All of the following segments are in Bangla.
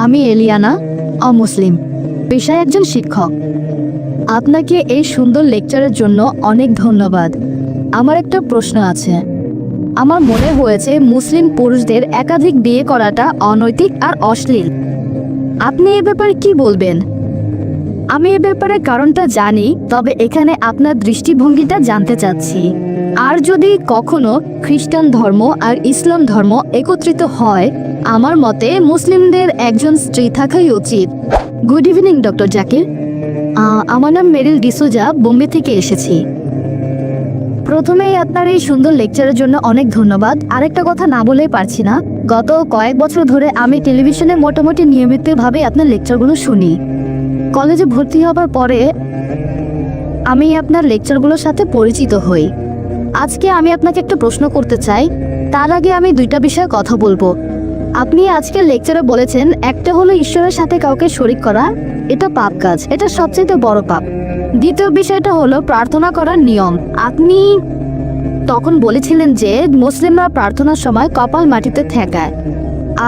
আমি এলিয়ানা, অমুসলিম, পেশায় একজন শিক্ষক। আপনাকে এই সুন্দর লেকচারের জন্য অনেক ধন্যবাদ। আমার একটা প্রশ্ন আছে। আমার মনে হয়েছে মুসলিম পুরুষদের একাধিক বিয়ে করাটা অনৈতিক আর অশ্লীল। আপনি এ ব্যাপারে কি বলবেন? আমি এ ব্যাপারে কারণটা জানি, তবে এখানে আপনার দৃষ্টিভঙ্গিটা জানতে চাচ্ছি। আর যদি কখনো খ্রিস্টান ধর্ম আর ইসলাম ধর্ম একত্রিত হয়, আমার মতে মুসলিমদের একজন স্ত্রী থাকাই উচিত। Good evening doctor Zakir. আমার নাম মেরিল ডিসোজা, বোম্বে থেকে এসেছি। প্রথমেই আপনার এই সুন্দর লেকচারের জন্য অনেক ধন্যবাদ। আরেকটা কথা না বলেই পারছি না, গত কয়েক বছর ধরে আমি টেলিভিশনে মোটামুটি নিয়মিতভাবে আপনার লেকচারগুলো শুনি। কলেজে ভর্তি হবার পরে আমি আপনার লেকচারগুলোর সাথে পরিচিত হই। আজকে আমি আপনাকে একটা প্রশ্ন করতে চাই। তার আগে আমি দুইটা বিষয়ে কথা বলবো। আপনি আজকের লেকচারে বলেছেন, একটা হলো ঈশ্বরের সাথে কাউকে শরীক করা, এটা পাপ কাজ, এটা সবচেয়ে বড় পাপ। দ্বিতীয় বিষয়টা হলো প্রার্থনা করার নিয়ম। আপনি তখন বলেছিলেন যে মুসলিমরা প্রার্থনার সময় কপাল মাটিতে ঠেকায়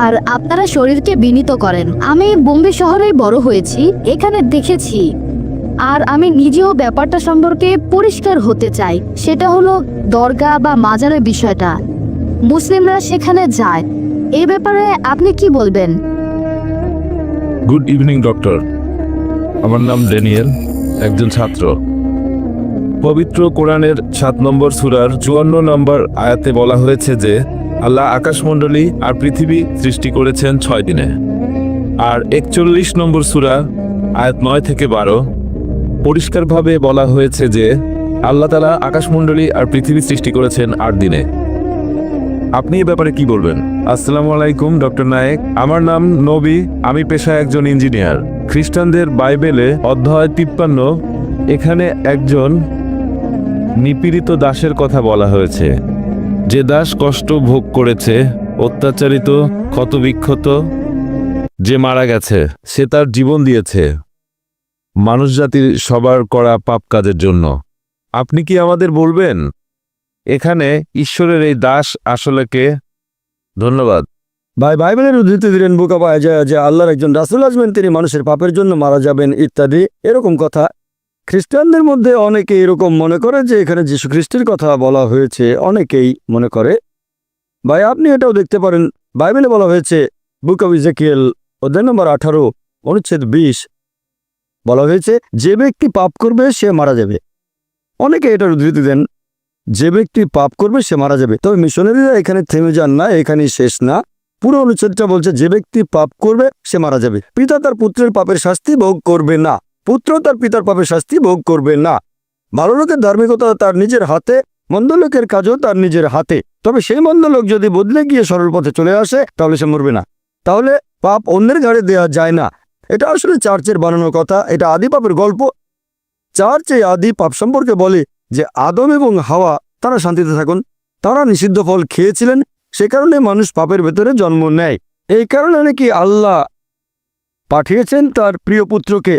আর আপনারা শরীরকে বিনীত করেন। আমি বোম্বে শহরেই বড় হয়েছি, এখানে দেখেছি, আর আমি নিজেও ব্যাপারটা সম্পর্কে পরিষ্কার হতে চাই। সেটা হলো দরগা বা মাজারের বিষয়টা। মুসলিমরা সেখানে যায়, এই ব্যাপারে আপনি কি বলবেন? গুড ইভিনিং ডক্টর, আমার নাম ড্যানিয়েল, একজন ছাত্র। পবিত্র কোরআনের 7 নম্বর সূরার 54 নম্বর আয়াতে বলা হয়েছে যে আল্লাহ আকাশমণ্ডলী আর পৃথিবী সৃষ্টি করেছেন 6 দিনে। আর 41 নম্বর সূরা আয়াত 9 থেকে 12 পরিষ্কারভাবে বলা হয়েছে যে আল্লাহ তাআলা আকাশমণ্ডলী আর পৃথিবী সৃষ্টি করেছেন 8 দিনে। আপনি এ ব্যাপারে কি বলবেন? আসসালামু আলাইকুম ডক্টর নায়েক, আমার নাম নবী, আমি পেশায় একজন ইঞ্জিনিয়ার। খ্রিস্টানদের বাইবেলে অধ্যায় 53 এখানে একজন নিপীড়িত দাসের কথা বলা হয়েছে, যে দাস কষ্ট ভোগ করেছে, অত্যাচারিত, ক্ষতবিক্ষত, যে মারা গেছে, সে তার জীবন দিয়েছে মানুষজাতির সবার করা পাপ কাজের জন্য। আপনি কি আমাদের বলবেন এখানে ঈশ্বরের এই দাস আসলে কে? ধন্যবাদ। বাইবেলের উদ্ধৃতি দিলেন বুক অফ আইজায়া যে আল্লাহর একজন রাসূল আসবেন, তিনি মানুষের পাপের জন্য মারা যাবেন ইত্যাদি এরকম কথা। খ্রিস্টানদের মধ্যে অনেকে এরকম মনে করে যে এখানে যীশু খ্রিস্টের কথা বলা হয়েছে, অনেকেই মনে করে। ভাই আপনি এটাও দেখতে পারেন, বাইবেলে বলা হয়েছে বুক অফ ইজেকিয়েল অধ্যায় নম্বর 18 অনুচ্ছেদ 20 বলা হয়েছে যে ব্যক্তি পাপ করবে সে মারা যাবে। অনেকে এটার উদ্ধৃতি দেন, যে ব্যক্তি পাপ করবে সে মারা যাবে। তবে মিশনারিরা এখানে থেমে যান না, এখানেই শেষ না। পুরো অনুচ্ছেদটা বলছে যে ব্যক্তি পাপ করবে সে মারা যাবে। পিতা তার পুত্রের পাপের শাস্তি ভোগ করবে না, পুত্র তার পিতার পাপের শাস্তি ভোগ করবে না। ভালো লোকের ধার্মিকতা তার নিজের হাতে, মন্দ লোকের কাজও তার নিজের হাতে। তবে সেই মন্দ লোক যদি বদলে গিয়ে সরল পথে চলে আসে তাহলে সে মরবে না। তাহলে পাপ অন্যের ঘাড়ে দেয়া যায় না। এটা আসলে চার্চের বানানো কথা, এটা আদি পাপের গল্প। চার্চ এই আদি পাপ সম্পর্কে বলে যে আদম এবং হাওয়া তারা শান্তিতে থাকুন, তারা নিষিদ্ধ ফল খেয়েছিলেন, সে কারণে মানুষ পাপের ভেতরে জন্ম নেয়। এই কারণে নাকি আল্লাহ পাঠিয়েছেন তার প্রিয় পুত্রকে,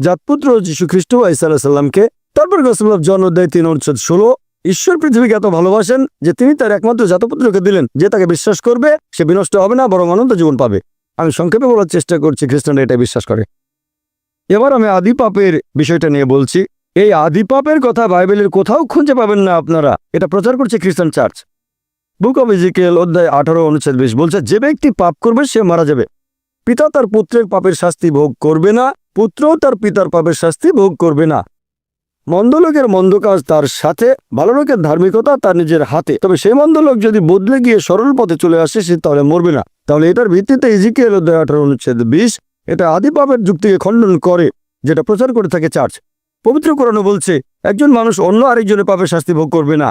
জাতপুত্র যীশু খ্রিস্ট ঈসা আলাইহিস সালামকে। তারপর গসপেল অফ জন অধ্যায় 3 অনুচ্ছেদ 16 ঈশ্বর পৃথিবীকে এত ভালোবাসেন যে তিনি তার একমাত্র জাতপুত্রকে দিলেন, যে তাকে বিশ্বাস করবে সে বিনষ্ট হবে না, বরং অনন্ত জীবন পাবে। আমি সংক্ষেপে বলার চেষ্টা করছি, খ্রিস্টানরা এটা বিশ্বাস করে। এবার আমি আদি পাপের বিষয়টা নিয়ে বলছি। এই আদি পাপের কথা বাইবেলের কোথাও খুঁজে পাবেন না আপনারা, এটা প্রচার করছে খ্রিস্টান চার্চ। বুক অফ ইজেকিয়েল অধ্যায় 18 অনুচ্ছেদ 20 বলছে যে ব্যক্তি পাপ করবে সে মারা যাবে। পিতা তার পুত্রের পাপের শাস্তি ভোগ করবে না, পুত্রও তার পিতার পাপের শাস্তি ভোগ করবে না। মন্দ লোকের মন্দ কাজ তার সাথে, ভালো লোকের ধার্মিকতা তার নিজের হাতে। তবে সেই মন্দ লোক যদি বদলে গিয়ে সরল পথে চলে আসে সে তাহলে মরবে না। তাহলে এটার ভিত্তিতে ইজেকিয়েল অধ্যায় 18 অনুচ্ছেদ 20 এটা আদি পাপের যুক্তিকে খণ্ডন করে, যেটা প্রচার করে থাকে চার্চ। পবিত্র কোরআনে বলছে একজন মানুষ অন্য আরেকজনের পাপের শাস্তি ভোগ করবে না,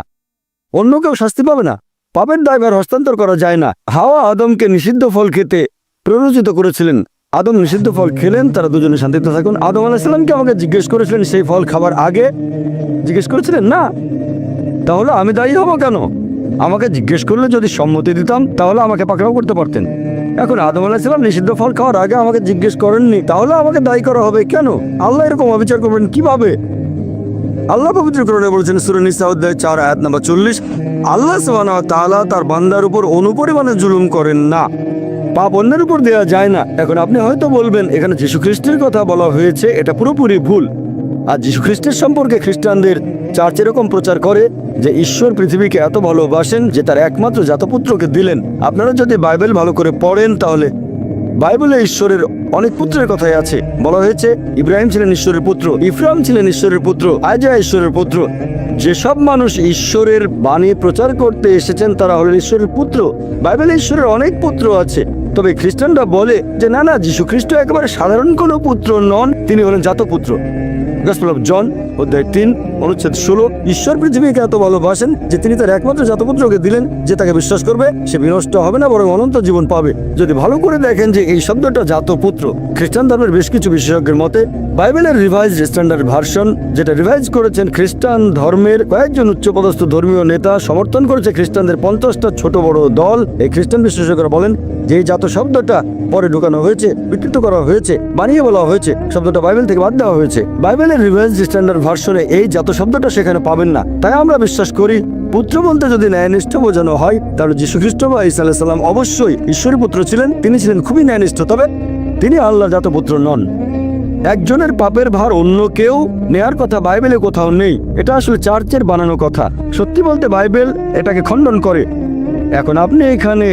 অন্য কেউ শাস্তি পাবে না। পাপের দায়ভার হস্তান্তর করা যায় না। হাওয়া আদমকে নিষিদ্ধ ফল খেতে প্ররোচিত করেছিলেন, আদম নিষিদ্ধ ফল খেলেন, তারা দুজনে শান্তিতে থাকুন। আদম আলাইহিস সালামকে আমাকে জিজ্ঞেস করেছিলেন সেই ফল খাবার আগে? জিজ্ঞেস করেছিলেন না। তাহলে আমি দায়ী হব কেন? আমাকে জিজ্ঞেস করলে যদি সম্মতি দিতাম তাহলে আমাকে পাকড়াও করতে পারতেন। এখন আদম আলাইহিস সালাম নিষিদ্ধ ফল খাওয়ার আগে আমাকে জিজ্ঞেস করেননি, তাহলে আমাকে দায়ী করা হবে কেন? আল্লাহ এরকম অবিচার করবেন কিভাবে? আল্লাহ পবিত্র কোরআনে বলেছেন সূরা নিসা অধ্যায় 4 আয়াত নাম্বার 40, আল্লাহ সুবহানাহু ওয়া তাআলা তার বান্দার উপর অনুপরিমাণে জুলুম করেন না, পাপ অন্যের উপর দেওয়া যায় না। এখন আপনি হয়তো বলবেন এখানে যীশু খ্রিস্টের কথা বলা হয়েছে, এটা পুরোপুরি ভুল। আর যীশু খ্রিস্টের সম্পর্কে খ্রিস্টানদের চার্চ এরকম প্রচার করে যে ঈশ্বর পৃথিবীকে এত ভালোবাসেন যে তার একমাত্র জাতপুত্রকে দিলেন। আপনারা যদি বাইবেল ভালো করে পড়েন তাহলে বাইবেলে ঈশ্বরের অনেক পুত্রের কথাই আছে। বলা হয়েছে ইব্রাহিম ছিলেন ঈশ্বরের পুত্র, ইফরাম ছিলেন ঈশ্বরের পুত্র, আইজায়া ঈশ্বরের পুত্র। যেসব মানুষ ঈশ্বরের বাণী প্রচার করতে এসেছেন তারা হলেন ঈশ্বরের পুত্র। বাইবেলে ঈশ্বরের অনেক পুত্র আছে, তবে খ্রিস্টানরা বলে যে না না, যীশু খ্রিস্ট একেবারে সাধারণ কোনো পুত্র নন, তিনি হলেন জাতপুত্র। গসপেল অফ জন অধ্যায় 3 অনুচ্ছেদ 16, ঈশ্বর পৃথিবীকে এত ভালোবাসেন যে তিনি তার একমাত্র জাতপুত্রকে দিলেন, যে তাকে বিশ্বাস করবে সে বিনষ্ট হবে না বরং অনন্ত জীবন পাবে। যদি ভালো করে দেখেন যে এই শব্দটা জাতপুত্র, খ্রিস্টান ধর্মের বেশ কিছু বিশেষজ্ঞের মতে বাইবেলের রিভাইজ স্ট্যান্ডার্ড ভার্সন, যেটা রিভাইজ করেছেন খ্রিস্টান ধর্মের কয়েকজন উচ্চপদস্থ ধর্মীয় নেতা, সমর্থন করেছে খ্রিস্টানদের 50টা ছোট বড় দল। এই খ্রিস্টান বিশেষজ্ঞরা বলেন যে এই জাত শব্দটা পরে ঢুকানো হয়েছে, বিকৃত করা হয়েছে, বানিয়ে বলা হয়েছে, শব্দটা বাইবেল থেকে বাদ দেওয়া হয়েছে। বাইবেলের রিভাইজ স্ট্যান্ডার্ড ভার্সনে এই জাত শব্দটা সেখানে পাবেন না। তাই আমরা বিশ্বাস করি পুত্র বলতে যদি ন্যায়নিষ্ঠ বোঝানো হয় তাহলে যীশু খ্রিস্ট বা ঈসা আলাইহিস সালাম অবশ্যই ঈশ্বরের পুত্র ছিলেন, তিনি ছিলেন খুবই ন্যায়নিষ্ঠ, তবে তিনি আল্লাহর জাতপুত্র নন। একজনের পাপের ভার অন্য কেউ নেয়ার কথা বাইবেলে কোথাও নেই, এটা আসলে চার্চের বানানো কথা। সত্যি বলতে বাইবেল এটাকে খণ্ডন করে। এখন আপনি এখানে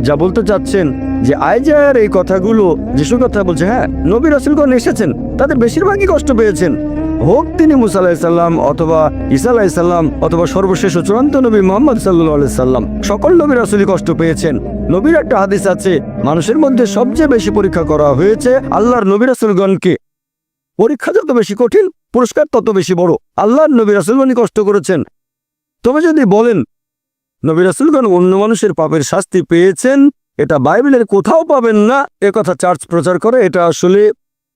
যা বলতে চাচ্ছেন যে আইজায়ার এই কথাগুলো যিশুর কথা বলছে, হ্যাঁ নবী রাসূলগণ এসেছেন, তাদের বেশিরভাগই কষ্ট পেয়েছেন, হোক তিনি মুসা আলাইহিস সালাম অথবা ঈসা আলাইহিস সালাম অথবা সর্বশেষ ও চূড়ান্ত নবী মুহাম্মদ সাল্লাল্লাহু আলাইহি সাল্লাম, সকল নবী রাসূলই কষ্ট পেয়েছেন। নবীর একটা হাদিস আছে, মানুষের মধ্যে সবচেয়ে বেশি পরীক্ষা করা হয়েছে আল্লাহর নবী রাসূলগণকে। পরীক্ষা যত বেশি কঠিন পুরস্কার তত বেশি বড়। আল্লাহর নবী রাসূলগণই কষ্ট করেছেন। তবে যদি বলেন নবী রাসূলগণ অন্য মানুষের পাপের শাস্তি পেয়েছেন, এটা বাইবেলের কোথাও পাবেন না, এ কথা চার্চ প্রচার করে, এটা আসলে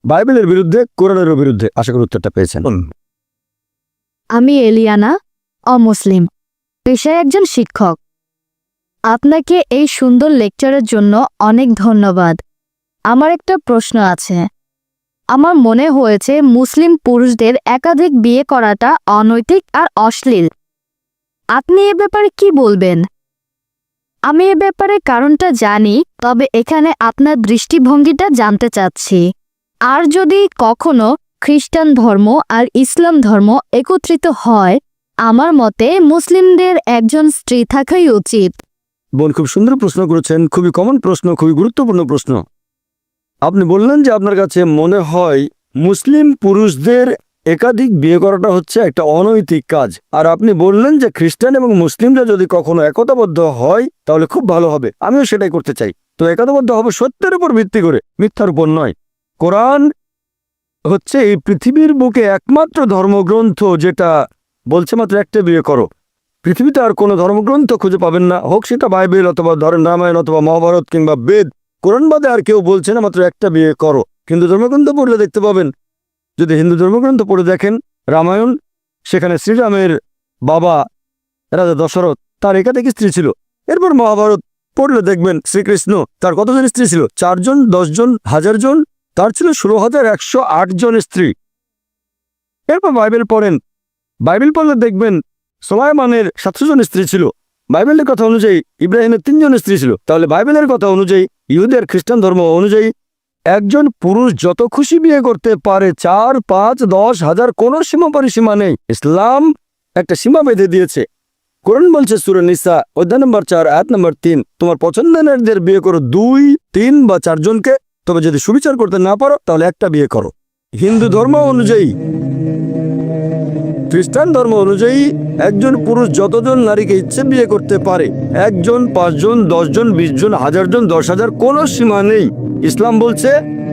বাইবেলের বিরুদ্ধে, কোরআনেরও বিরুদ্ধে। আশা করি উত্তরটা পেয়েছেন। আমি এলিয়ানা, অমুসলিম, পেশায় একজন শিক্ষক। আপনাকে এই সুন্দর লেকচারের জন্য অনেক ধন্যবাদ। আমার একটা প্রশ্ন আছে। আমার মনে হয়েছে মুসলিম পুরুষদের একাধিক বিয়ে করাটা অনৈতিক আর অশ্লীল। আপনি এ ব্যাপারে কি বলবেন? আমি এ ব্যাপারে কারণটা জানি, তবে এখানে আপনার দৃষ্টিভঙ্গিটা জানতে চাচ্ছি। আর যদি কখনো খ্রিস্টান ধর্ম আর ইসলাম ধর্ম একত্রিত হয়, আমার মতে মুসলিমদের একজন স্ত্রী থাকাই উচিত। বোন খুব সুন্দর প্রশ্ন করেছেন, খুবই কমন প্রশ্ন, খুবই গুরুত্বপূর্ণ প্রশ্ন। আপনি বললেন যে আপনার কাছে মনে হয় মুসলিম পুরুষদের একাধিক বিয়ে করাটা হচ্ছে একটা অনৈতিক কাজ, আর আপনি বললেন যে খ্রিস্টান এবং মুসলিমরা যদি কখনো একতাবদ্ধ হয় তাহলে খুব ভালো হবে। আমিও সেটাই করতে চাই। তো একতাবদ্ধ হবে সত্যের উপর ভিত্তি করে, মিথ্যার উপর নয়। কোরআন হচ্ছে এই পৃথিবীর বুকে একমাত্র ধর্মগ্রন্থ যেটা বলছে মাত্র একটা বিয়ে করো। পৃথিবীতে আর কোনো ধর্মগ্রন্থ খুঁজে পাবেন না, হোক সেটা বাইবেল অথবা ধরেন রামায়ণ অথবা মহাভারত কিংবা বেদ, কোরআন বাদে আর কেউ বলছে না মাত্র একটা বিয়ে করো। হিন্দু ধর্মগ্রন্থ পড়লে দেখতে পাবেন, যদি হিন্দু ধর্মগ্রন্থ পড়ে দেখেন রামায়ণ, সেখানে শ্রীরামের বাবা রাজা দশরথ, তার একাধিক স্ত্রী ছিল। এরপর মহাভারত পড়লে দেখবেন শ্রীকৃষ্ণ, তার কতজন স্ত্রী ছিল? 4 জন, 10 জন, 1000 জন, তার ছিল 16,108 জন স্ত্রী। এরপর বাইবেল পড়েন, বাইবেল পড়লে দেখবেন সুলাইমানের 700 জন স্ত্রী ছিল। বাইবেলের কথা অনুযায়ী ইব্রাহিমের 3 জন স্ত্রী ছিল। তাহলে বাইবেলের কথা অনুযায়ী, ইহুদের খ্রিস্টান ধর্ম অনুযায়ী একজন পুরুষ যত খুশি বিয়ে করতে পারে, 4, 5, 10, 1000, কোনো সীমা পরিসীমা নেই। ইসলাম একটা সীমা বেঁধে দিয়েছে। কোরআন বলছে সূরা নিসা অধ্যায় নম্বর 4 আয়াত নম্বর 3, তোমার পছন্দের বিয়ে করো 2, 3 বা 4 জনকে, তবে যদি সুবিচার করতে না পারো তাহলে একটা বিয়ে করো। হিন্দু ধর্ম অনুযায়ী, খ্রিস্টান ধর্ম অনুযায়ী একজন পুরুষ যতজন নারীকে ইচ্ছে বিয়ে করতে পারে, 1 জন, 5 জন, 10 জন, 20 জন, 1000 জন, 10,000, কোনো সীমা নেই। ইসলাম বলছে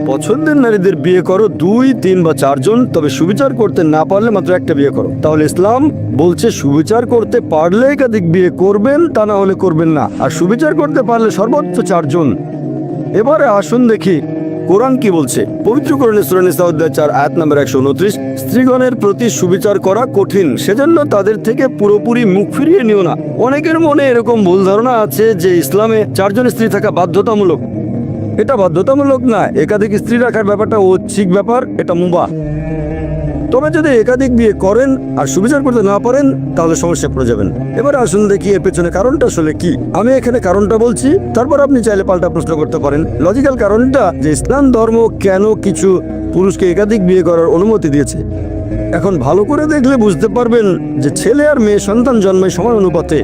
পছন্দের নারীদের বিয়ে করো 2, 3 বা 4 জন, তবে সুবিচার করতে না পারলে মাত্র একটা বিয়ে করো। তাহলে ইসলাম বলছে সুবিচার করতে পারলে একাধিক বিয়ে করবেন, তা না হলে করবেন না, আর সুবিচার করতে পারলে সর্বোচ্চ 4 জন। এবারে আসুন দেখি কোরআন কি বলছে। পবিত্র কোরআনে সূরা নিসা অধ্যায় 4 আয়াত নম্বর 129, স্ত্রীগণের প্রতি সুবিচার করা কঠিন, সেজন্য তাদের থেকে পুরোপুরি মুখ ফিরিয়ে নিও না। অনেকের মনে এরকম ভুল ধারণা আছে যে ইসলামে 4 জন স্ত্রী থাকা বাধ্যতামূলক। এটা বাধ্যতামূলক না, একাধিক স্ত্রী রাখার ব্যাপারটা ঐচ্ছিক ব্যাপার, এটা মুবাহ। তবে যদি একাধিক বিয়ে করেন আর সুবিচার করতে না পারেন তাহলে সমস্যায় পড়ে যাবেন। এবার আসুন দেখি এর পেছনে কারণটা আসলে কি। আমি এখানে কারণটা বলছি, তারপর আপনি চাইলে পাল্টা প্রশ্ন করতে পারেন। লজিক্যাল কারণটা যে ইসলাম ধর্ম কেন কিছু পুরুষকে একাধিক বিয়ে করার অনুমতি দিয়েছে। এখন ভালো করে দেখলে বুঝতে পারবেন যে ছেলে আর মেয়ে সন্তান জন্মায় সমান অনুপাতে।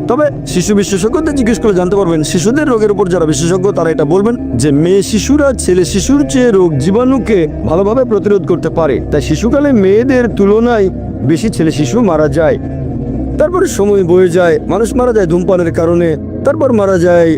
তবে শিশু বিশেষজ্ঞদের জিজ্ঞেস করে জানতে পারবেন, শিশুদের রোগের উপর যারা বিশেষজ্ঞ তারা এটা বলবেন যে মেয়ে শিশুরা ছেলে শিশুর চেয়ে রোগ জীবাণুকে ভালোভাবে প্রতিরোধ করতে পারে, তাই শিশুকালে মেয়েদের তুলনায় বেশি ছেলে শিশু মারা যায়। তারপরে সময় বয়ে যায়, মানুষ মারা যায় ধূমপানের কারণে, তারপর মারা যায়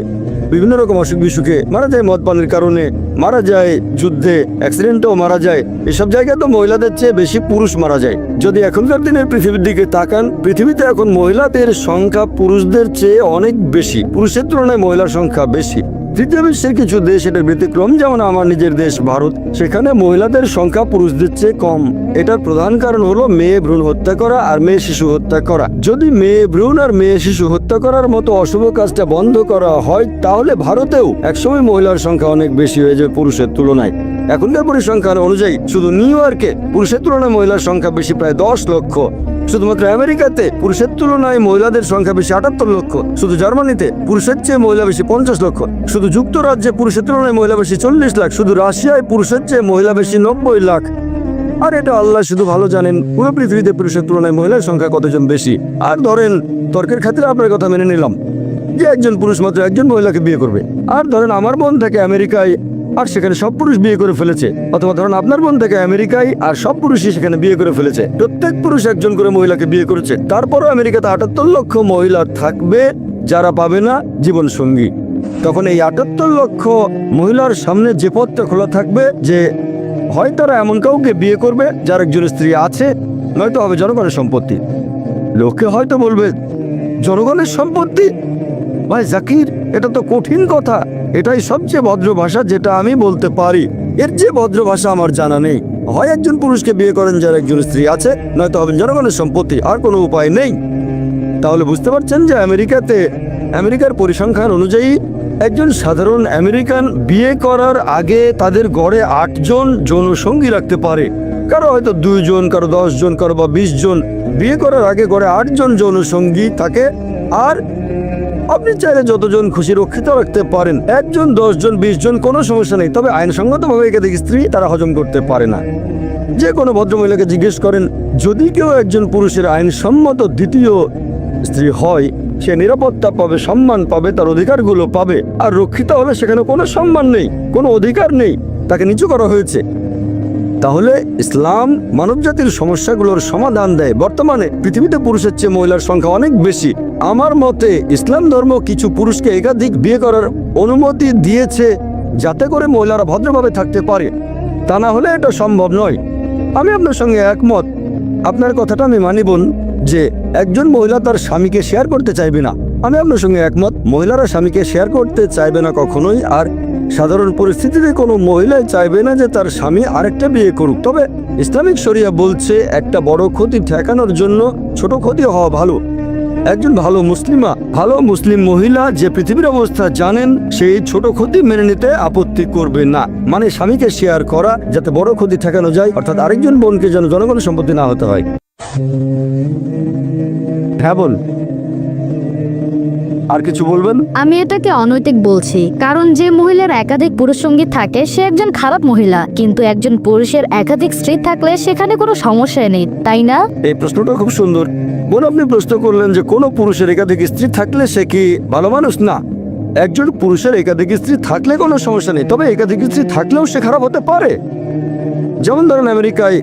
বিভিন্ন রকম অসুখ বিসুখে, মারা যায় মদ পানের কারণে, মারা যায় যুদ্ধে, অ্যাক্সিডেন্টেও মারা যায়। এসব জায়গায় তো মহিলাদের চেয়ে বেশি পুরুষ মারা যায়। যদি এখনকার দিনের পৃথিবীর দিকে তাকান, পৃথিবীতে এখন মহিলাদের সংখ্যা পুরুষদের চেয়ে অনেক বেশি, পুরুষের তুলনায় মহিলার সংখ্যা বেশি। তৃতীয় বিশ্বের কিছু দেশ এটার ব্যতিক্রম, যেমন আমার নিজের দেশ ভারত, সেখানে মহিলাদের সংখ্যা পুরুষদের চেয়ে কম। এটার প্রধান কারণ হলো মেয়ে ভ্রূণ হত্যা করা আর মেয়ে শিশু হত্যা করা। যদি মেয়ে ভ্রূণ আর মেয়ে শিশু হত্যা করার মতো অশুভ কাজটা বন্ধ করা হয় তাহলে ভারতেও একসময় মহিলার সংখ্যা অনেক বেশি হয়ে যাবে পুরুষের তুলনায়। এখনকার পরিসংখ্যান অনুযায়ী শুধু নিউ ইয়র্কে পুরুষের তুলনায় মহিলার সংখ্যা বেশি প্রায় 10 লক্ষ। শুধুমাত্র আমেরিকাতে পুরুষের তুলনায় মহিলাদের সংখ্যা বেশি 78 লক্ষ। শুধু জার্মানিতে পুরুষের চেয়ে মহিলা বেশি 50 লক্ষ। শুধু যুক্তরাজ্যে পুরুষের তুলনায় মহিলা বেশি 40 লাখ। শুধু রাশিয়ায় পুরুষের চেয়ে মহিলা বেশি 90 লাখ। আর এটা আল্লাহ শুধু ভালো জানেন পুরো পৃথিবীতে পুরুষের তুলনায় মহিলার সংখ্যা কতজন বেশি। আর ধরেন তর্কের খাতিরে আপনার কথা মেনে নিলাম যে একজন পুরুষ মাত্র একজন মহিলাকে বিয়ে করবে। আর ধরেন আমার বোন থাকে আমেরিকায় আর সেখানে সব পুরুষ বিয়ে করে ফেলেছে, অথবা ধরুন আপনার বোন থেকে আমেরিকায় আর সব পুরুষই সেখানে বিয়ে করে ফেলেছে। প্রত্যেক পুরুষ একজন করে মহিলাকে বিয়ে করেছে। তারপরও আমেরিকাতে 78 লক্ষ মহিলা থাকবে যারা পাবে না জীবন সঙ্গী। তখন এই 78 লক্ষ মহিলার সামনে যে পথটা খোলা থাকবে যে হয় তারা এমন কাউকে বিয়ে করবে যার একজন স্ত্রী আছে, নয়তো হবে জনগণের সম্পত্তি। লোকে হয়তো বলবে জনগণের সম্পত্তি? ভাই জাকির, এটা তো কঠিন কথা। এটাই সবচেয়ে ভদ্র ভাষা যেটা আমি বলতে পারি। এর যে ভদ্র ভাষা আমার জানা নেই। হয় একজন পুরুষকে বিয়ে করেন যার একজন স্ত্রী আছে, নয়তো হবেন জনগণের সম্পত্তি, আর কোনো উপায় নেই। তাহলে বুঝতে পারছেন যে আমেরিকার পরিসংখ্যান অনুযায়ী একজন সাধারণ আমেরিকান বিয়ে করার আগে তাদের গড়ে 8 জন যৌনসঙ্গী রাখতে পারে। কারো হয়তো 2 জন, কারো 10 জন, কারো বা 20 জন। বিয়ে করার আগে গড়ে 8 জন যৌনসঙ্গী থাকে। আর আপনি চাইলে যতজন খুশি রক্ষিত রাখতে পারেন, 1 জন, 10 জন, 20 জন, কোনো সমস্যা নেই। তবে আইনসঙ্গতভাবে একাধিক স্ত্রী তারা হজম করতে পারে না। যে কোনো ভদ্রমহিলাকে জিজ্ঞেস করেন, যদি কেউ একজন পুরুষের আইনসম্মত দ্বিতীয় স্ত্রী হয়, সে নিরাপত্তা পাবে, সম্মান পাবে, তার অধিকারগুলো পাবে। আর রক্ষিত হলে সেখানে কোনো সম্মান নেই, কোনো অধিকার নেই, তাকে নিচু করা হয়েছে। তাহলে ইসলাম মানবজাতির সমস্যাগুলোর সমাধান দেয়। বর্তমানে পৃথিবীতে পুরুষের চেয়ে মহিলার সংখ্যা অনেক বেশি। আমার মতে ইসলাম ধর্ম কিছু পুরুষকে একাধিক বিয়ে করার অনুমতি দিয়েছে যাতে করে মহিলারা ভদ্রভাবে থাকতে পারে। তা না হলে এটা সম্ভব নয়। আমি আপনার সঙ্গে একমত। আপনার কথাটা আমি মানি বোন যে একজন মহিলা তার স্বামীকে শেয়ার করতে চাইবে না। আমি আপনার সঙ্গে একমত, মহিলারা স্বামীকে শেয়ার করতে চাইবে না কখনোই। আর সাধারণ পরিস্থিতিতে কোনো মহিলাই চাইবে না যে তার স্বামী আরেকটা বিয়ে করুক। তবে ইসলামিক শরিয়া বলছে একটা বড় ক্ষতি ঠেকানোর জন্য ছোট ক্ষতি হওয়া ভালো। একজন ভালো মুসলিম মহিলা যে পৃথিবীর অবস্থা জানেন, সেই ছোট ক্ষতি মেনে নিতে আপত্তি করবে না। মানে স্বামীকে শেয়ার করা যাতে বড় ক্ষতি ঠেকানো যায়, অর্থাৎ আরেকজন বোনকে যেন জনগণের সম্পত্তি না হতে হয়। হ্যাঁ বল, আর কিছু বলবেন? আমি এটাকে অনৈতিক বলছি, কারণ যে মহিলার একাধিক পুরুষ সঙ্গী থাকে সে একজন খারাপ মহিলা, কিন্তু একজন পুরুষের একাধিক স্ত্রী থাকলে সেখানে কোনো সমস্যা নেই, তাই না? এই প্রশ্নটা খুব সুন্দর বোন। আপনি প্রশ্ন করলেন যে কোনো পুরুষের একাধিক স্ত্রী থাকলে সে কি ভালো মানুষ? না, একজন পুরুষের একাধিক স্ত্রী থাকলে কোনো সমস্যা নেই, তবে একাধিক স্ত্রী থাকলেও সে খারাপ হতে পারে। যেমন ধরেন আমেরিকায়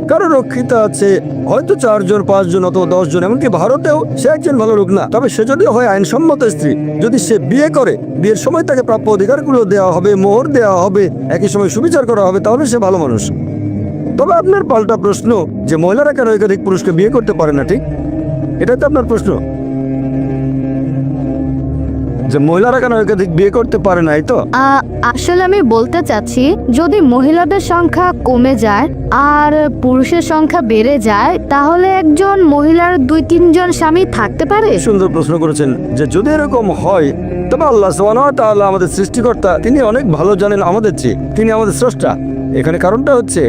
কারো রক্ষিতা আছে হয়তো 4 জন, 5 জন, অথবা 10 জন। এমনকি ভারতেও সে একজন ভালো লোক না, তবে সে যদি হয় আইনসম্মত স্ত্রী, যদি সে বিয়ে করে, বিয়ের সময় তাকে প্রাপ্য অধিকারগুলো দেওয়া হবে, মোহর দেওয়া হবে, একই সময় সুবিচার করা হবে, তাহলে সে ভালো মানুষ। তবে আপনার পাল্টা প্রশ্ন যে মহিলারা কেন একাধিক পুরুষকে বিয়ে করতে পারে না, ঠিক এটাই তো আপনার প্রশ্ন, যে মহিলারা কেন একাধিক বিয়ে করতে পারে না, এই তো? আসলে আমি বলতে চাচ্ছি, যদি মহিলাদের সংখ্যা কমে যায় আর পুরুষের সংখ্যা বেড়ে যায়, তাহলে একজন মহিলার 2-3 জন স্বামী থাকতে পারে। সুন্দর প্রশ্ন করেছেন যে যদি এরকম হয়, তবে আল্লাহ সুবহানাহু ওয়া তাআলা আমাদের সৃষ্টিকর্তা, তিনি অনেক ভালো জানেন আমাদের চেয়ে, তিনি আমাদের স্রষ্টা। এখানে কারণটা হচ্ছে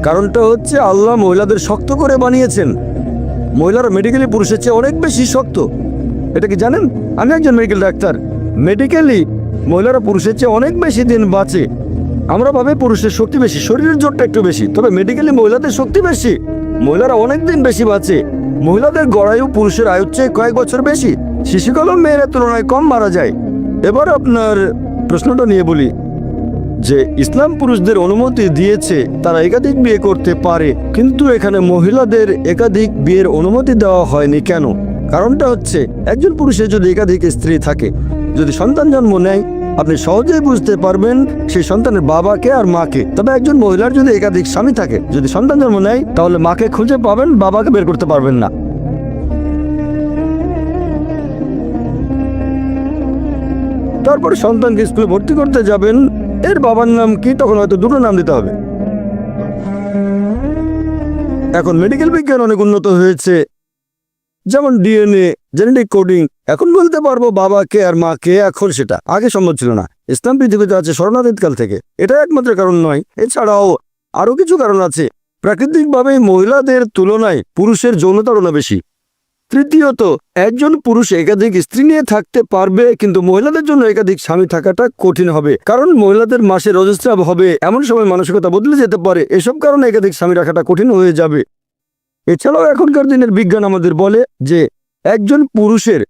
কারণটা হচ্ছে আল্লাহ মহিলাদের শক্ত করে বানিয়েছেন। মহিলারা মেডিকেলি পুরুষের চেয়ে অনেক বেশি শক্ত। এটা কি জানেন? আমি একজন মেডিকেল ডাক্তার। মেডিকেলি মহিলারা পুরুষের চেয়ে অনেক বেশি দিন বাঁচে। আমরা ভাবে পুরুষের শক্তি বেশি, শরীরের জোরটা একটু বেশি, তবে মেডিকেলি মহিলাদের শক্তি বেশি। মহিলারা অনেক দিন বেশি বাঁচে। মহিলাদের গড়ায়ু পুরুষের আয়ুর চেয়ে কয়েক বছর বেশি। শিশুকালেও মেয়েরা তুলনায় কম মারা যায়। এবার আপনার প্রশ্নটা নিয়ে বলি যে ইসলাম পুরুষদের অনুমতি দিয়েছে তারা একাধিক বিয়ে করতে পারে, কিন্তু এখানে মহিলাদের একাধিক বিয়ের অনুমতি দেওয়া হয়নি কেন? কারণটা হচ্ছে একজন পুরুষের যদি একাধিক স্ত্রী থাকে, যদি সন্তান জন্ম নেয়, আপনি সহজেই বুঝতে পারবেন সেই সন্তানের বাবাকে আর মাকে। তবে একজন মহিলার যদি একাধিক স্বামী থাকে, যদি সন্তান জন্ম নেয়, তাহলে মাকে খুঁজে পাবেন, বাবাকে বের করতে পারবেন না। তারপর সন্তানকে স্কুলে ভর্তি করতে যাবেন, এর বাবার নাম কি? তখন হয়তো দুটো নাম দিতে হবে। এখন মেডিকেল বিজ্ঞান অনেক উন্নত হয়েছে, যেমন ডিএনএ, জেনেটিক কোডিং। এখন বলতে পারবো বাবাকে আর মাকে, এখন সেটা আগে সম্ভব ছিল না। ইসলাম পৃথিবীতে আছে স্মরণাতীতকাল থেকে। এটা একমাত্র কারণ নয়, এছাড়াও আরো কিছু কারণ আছে। প্রাকৃতিকভাবে মহিলাদের তুলনায় পুরুষের যৌনতাড়না বেশি। তৃতীয়ত, একজন পুরুষ একাধিক স্ত্রী নিয়ে থাকতে পারবে, কিন্তু মহিলাদের জন্য একাধিক স্বামী থাকাটা কঠিন হবে, কারণ মহিলাদের মাসে রজস্রাব হবে, এমন সময় মানসিকতা বদলে যেতে পারে। এসব কারণে একাধিক স্বামী রাখাটা কঠিন হয়ে যাবে। এছাড়াও এখনকার দিনের বিজ্ঞান আমাদের বলে যে একজন পুরুষের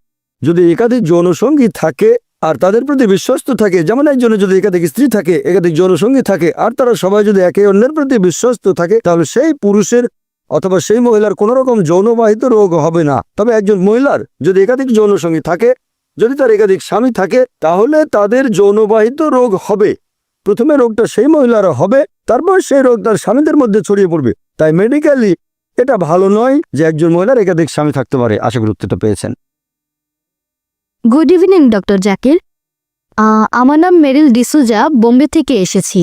যদি একাধিক যৌনসঙ্গী থাকে আর তাদের প্রতি বিশ্বস্ত থাকে, যেমন একজনের যদি একাধিক স্ত্রী থাকে, একাধিক যৌনসঙ্গী থাকে, আর তারা সবাই যদি একে অন্যের প্রতি বিশ্বস্ত থাকে, তাহলে সেই পুরুষের অথবা সেই মহিলার কোনো রকম যৌনবাহিত রোগ হবে না। তবে একজন মহিলার যদি একাধিক যৌনসঙ্গী থাকে, যদি তার একাধিক স্বামী থাকে, তাহলে তাদের যৌনবাহিত রোগ হবে। প্রথমে রোগটা সেই মহিলারা হবে, তারপর সেই রোগ তার স্বামীদের মধ্যে ছড়িয়ে পড়বে। তাই মেডিকেলি এটা ভালো নয় যে একজন মহিলার একাধিক স্বামী থাকতে পারে। আশা করি উত্তরটা পেয়েছেন। Good evening doctor Zakir. আমার নাম মেরিল ডিসুজা, বোম্বে থেকে এসেছি।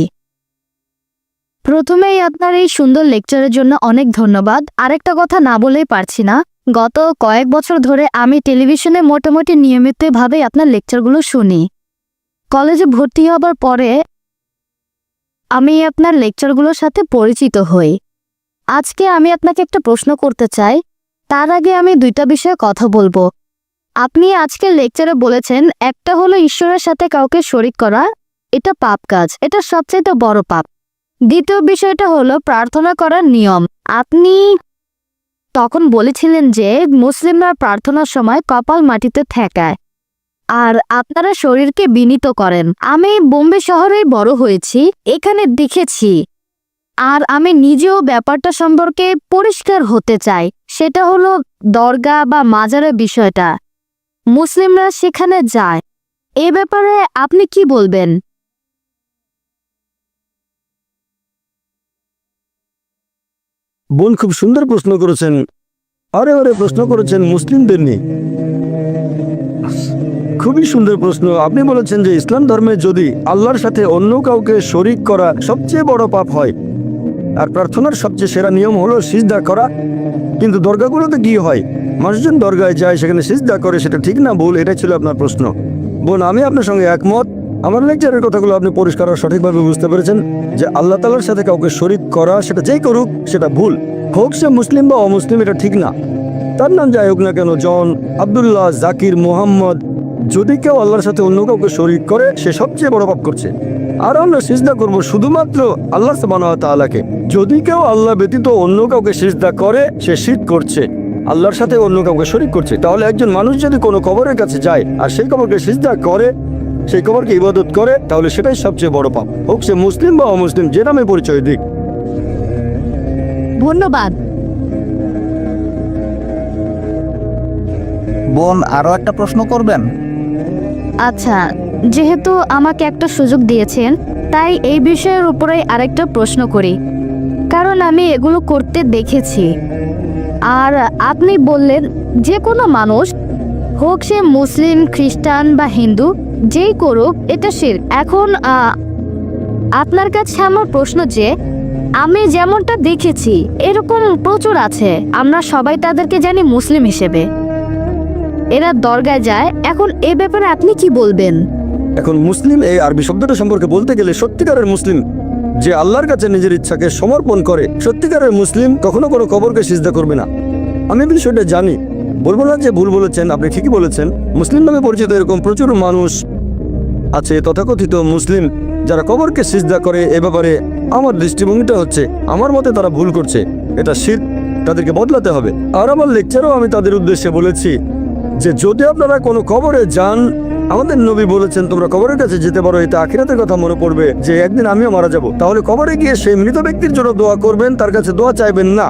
প্রথমেই আপনার এই সুন্দর লেকচারের জন্য অনেক ধন্যবাদ। আরেকটা কথা না বলেই পারছি না, গত কয়েক বছর ধরে আমি টেলিভিশনে মোটামুটি নিয়মিতভাবে আপনার লেকচারগুলো শুনি। কলেজে ভর্তি হবার পরে আমি আপনার লেকচারগুলোর সাথে পরিচিত হই। আজকে আমি আপনাকে একটা প্রশ্ন করতে চাই, তার আগে আমি দুইটা বিষয়ে কথা বলবো। আপনি আজকের লেকচারে বলেছেন, একটা হলো ঈশ্বরের সাথে কাউকে শরিক করা, এটা পাপ কাজ, এটা সবচেয়ে বড় পাপ। দ্বিতীয় বিষয়টা হলো প্রার্থনা করার নিয়ম। আপনি তখন বলেছিলেন যে মুসলিমরা প্রার্থনার সময় কপাল মাটিতে ঠেকায় আর আপনারা শরীরকে বিনীত করেন। আমি বোম্বে শহরেই বড় হয়েছি, এখানে দেখেছি, আর আমি নিজেও ব্যাপারটা সম্পর্কে পরিষ্কার হতে চাই। সেটা হলো দরগা বা মাজারের বিষয়টা। মুসলিমরা সেখানে যায়, এ ব্যাপারে আপনি কি বলবেন? বোন খুব সুন্দর প্রশ্ন করেছেন। আরে প্রশ্ন করেছেন মুসলিমদের নিয়ে, খুবই সুন্দর প্রশ্ন। আপনি বলেছেন যে ইসলাম ধর্মে যদি আল্লাহর সাথে অন্য কাউকে শরিক করা সবচেয়ে বড় পাপ হয়, আর প্রার্থনার সবচেয়ে সেরা নিয়ম হলো সিজদা করা। কিন্তু দরগাগুলোতে কি হয়? মানুষজন দরগায় যায়, সেখানে সিজদা করে, সেটা ঠিক না ভুল? এটাই ছিল আপনার প্রশ্ন। বোন, আমি আপনার সঙ্গে একমত। আমার লেকচারের কথাগুলো আপনি পরিষ্কার আর সঠিকভাবে বুঝতে পেরেছেন যে আল্লাহ তাআলার সাথে কাউকে শরিক করা, সেটা যেই করুক সেটা ভুল, হোক সে মুসলিম বা অমুসলিম, এটা ঠিক না। তার নাম যাই হোক না কেন, জন, আব্দুল্লাহ, জাকির, মোহাম্মদ, যদি কেউ আল্লাহর সাথে অন্য কাউকে শরিক করে, সে সবচেয়ে বড় পাপ করছে। আর আমরা সিজদা করব শুধুমাত্র আল্লাহ সুবহানাহু ওয়া তাআলাকে। যদি কেউ আল্লাহ ব্যতীত অন্য কাউকে সিজদা করে, সে শিরক করছে, আল্লাহর সাথে অন্য কাউকে শরিক করছে। তাহলে একজন মানুষ যদি কোনো কবরের কাছে যায় আর সেই কবরকে সিজদা করে, সেই কবরকে ইবাদত করে, তাহলে সেটাই সবচেয়ে বড় পাপ, হোক সে মুসলিম বা অমুসলিম, যে নামে পরিচয় দিক। ধন্যবাদ। বোন, আরো একটা প্রশ্ন করবেন? আচ্ছা, যেহেতু আমাকে একটা সুযোগ দিয়েছেন, তাই এই বিষয়ের উপরেই আরেকটা প্রশ্ন করি, কারণ আমি এগুলো করতে দেখেছি। আর আপনি বললেন যে কোনো মানুষ, হোক সে মুসলিম, খ্রিস্টান বা হিন্দু, যেই করুক এটা শিরক। এখন আপনার কাছে আমার প্রশ্ন যে আমি যেমনটা দেখেছি এরকম প্রচুর আছে, আমরা সবাই তাদেরকে জানি মুসলিম হিসেবে, এরা দরগায় যায়। এখন এ ব্যাপারে আপনি কি বলবেন? এখন মুসলিম এই আরবি শব্দটা সম্পর্কে বলতে গেলে সত্যিকারের মুসলিম যে আল্লাহর কাছে নিজের ইচ্ছাকে সমর্পণ করে, সত্যিকারের মুসলিম কখনো কোনো কবরকে সিজদা করবে না। আমি বিষয়টা জানি, বলবো না যে ভুল বলেছেন, আপনি ঠিকই বলেছেন। মুসলিম নামে পরিচিত এরকম প্রচুর মানুষ আছে তথাকথিত মুসলিম যারা কবরকে সিজদা করে। এ ব্যাপারে আমার দৃষ্টিভঙ্গিটা হচ্ছে, আমার মতে তারা ভুল করছে, এটা শিরক, তাদেরকে বদলাতে হবে। আর আমার লেকচারেও আমি তাদের উদ্দেশ্যে বলেছি যে যদি আপনারা কোনো কবরে যান, আমাদের নবী বলেছেন তোমরা কবরের কাছে যেতে পারো, এতে আখিরাতের কথা মনে পড়বে যে একদিন আমিও মারা যাব। তাহলে কবরে গিয়ে সেই মৃত ব্যক্তির জন্য দোয়া করবেন, তার কাছে দোয়া চাইবেন না,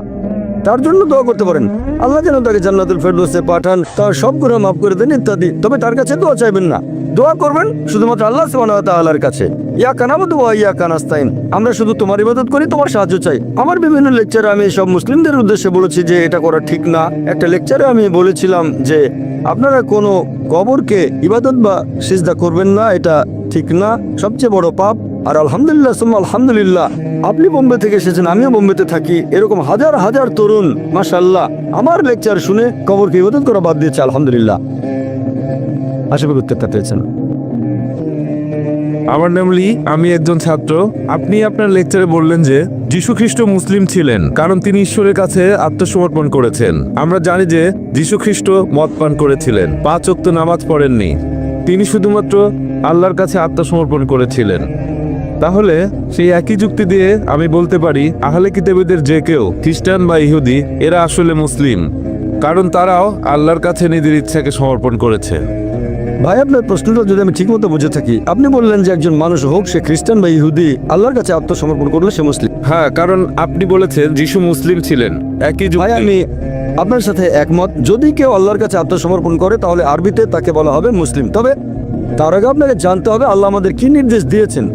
তার জন্য দোয়া করতে পারেন আল্লাহ যেন তাকে জান্নাতুল ফেরদৌসে পাঠান, তার সব গুনাহ মাফ করে দেন ইত্যাদি। তবে তার কাছে দোয়া চাইবেন না, দোয়া করবেন শুধুমাত্র আল্লাহ সুবহানাহু ওয়া তাআলার কাছে। ইয়াকা নাবুদু ওয়া ইয়াকা নাস্তাইন, আমরা শুধু তোমার ইবাদত করি, তোমার সাহায্য চাই। আমার বিভিন্ন লেকচারে আমি সব মুসলিমদের উদ্দেশ্যে বলেছি যে এটা করা ঠিক না। একটা লেকচারে আমি বলেছিলাম যে আপনারা কোনো কবরকে ইবাদত বা সিজদা করবেন না, এটা ঠিক না, সবচেয়ে বড় পাপ। আর আলহামদুলিল্লাহ সুম্মা আলহামদুলিল্লাহ, আপনি বোম্বে থেকে এসেছেন, আমিও বোম্বেতে থাকি, এরকম হাজার হাজার তরুণ মাশাআল্লাহ আমার লেকচার শুনে কবরকে ইবাদত করা বাদ দিয়েছে, আলহামদুলিল্লাহ। আশা করি উত্তরটা পেয়েছেন। আমার নাম লি, আমি একজন ছাত্র। আপনি আপনার লেকচারে বললেন যে যীশু খ্রিস্ট মুসলিম ছিলেন কারণ তিনি ঈশ্বরের কাছে আত্মসমর্পণ করেছেন। আমরা জানি যে যীশু খ্রিস্ট মদ পান করেছিলেন, 5 ওয়াক্ত নামাজ পড়েননি, তিনি শুধুমাত্র আল্লাহর কাছে আত্মসমর্পণ করেছিলেন। তাহলে সেই একই যুক্তি দিয়ে আমি বলতে পারি আহলে কিতাবীদের যে কেউ খ্রিস্টান বা ইহুদি এরা আসলে মুসলিম, কারণ তারাও আল্লাহর কাছে নিজের ইচ্ছাকে সমর্পণ করেছে। ভাই আপনার প্রশ্নটা যদি আমি ঠিকমতো বুঝে থাকি, আপনি বললেন যে একজন মানুষ হোক সে খ্রিস্টান বা ইহুদি, আল্লাহর কাছে আত্মসমর্পণ করলে সে মুসলিম। হ্যাঁ, কারণ আপনি বলেছেন যীশু মুসলিম ছিলেন, একই ভাই যুক্তি। আমি আপনার সাথে একমত। যদি কেউ আল্লাহর কাছে আত্মসমর্পণ করে তাহলে আরবিতে তাকে বলা হবে মুসলিম। তবে তার আগে আপনাকে জানতে হবে আল্লাহ আমাদের কি নির্দেশ দিয়েছেন।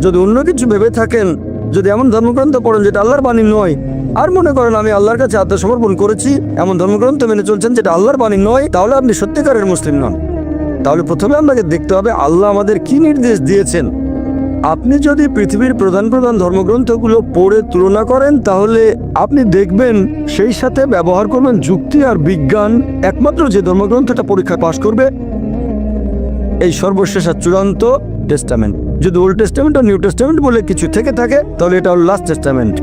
যদি অন্য কিছু ভেবে থাকেন, যদি এমন ধর্মগ্রন্থ পড়েন যেটা আল্লাহর বাণী নয়, আর মনে করেন আমি আল্লাহর কাছে আত্মসমর্পণ করেছি, এমন ধর্মগ্রন্থ মেনে চলছেন যেটা আল্লাহর বাণী নয়, তাহলে আপনি সত্যিকারের মুসলিম নন। তাহলে প্রথমে আপনাকে দেখতে হবে আল্লাহ আমাদের কি নির্দেশ দিয়েছেন। আপনি যদি পৃথিবীর প্রধান প্রধান ধর্মগ্রন্থগুলো পড়ে তুলনা করেন, তাহলে আপনি দেখবেন সেই সাথে ব্যবহার করবেন যুক্তি আর বিজ্ঞান। একমাত্র যে ধর্মগ্রন্থটা পরীক্ষায় পাশ করবে এই সর্বশেষ আর চূড়ান্ত টেস্টামেন্ট। যদি ওল্ড টেস্টামেন্ট আর নিউ টেস্টামেন্ট বলে কিছু থেকে থাকে তাহলে এটা হল লাস্ট টেস্টামেন্ট।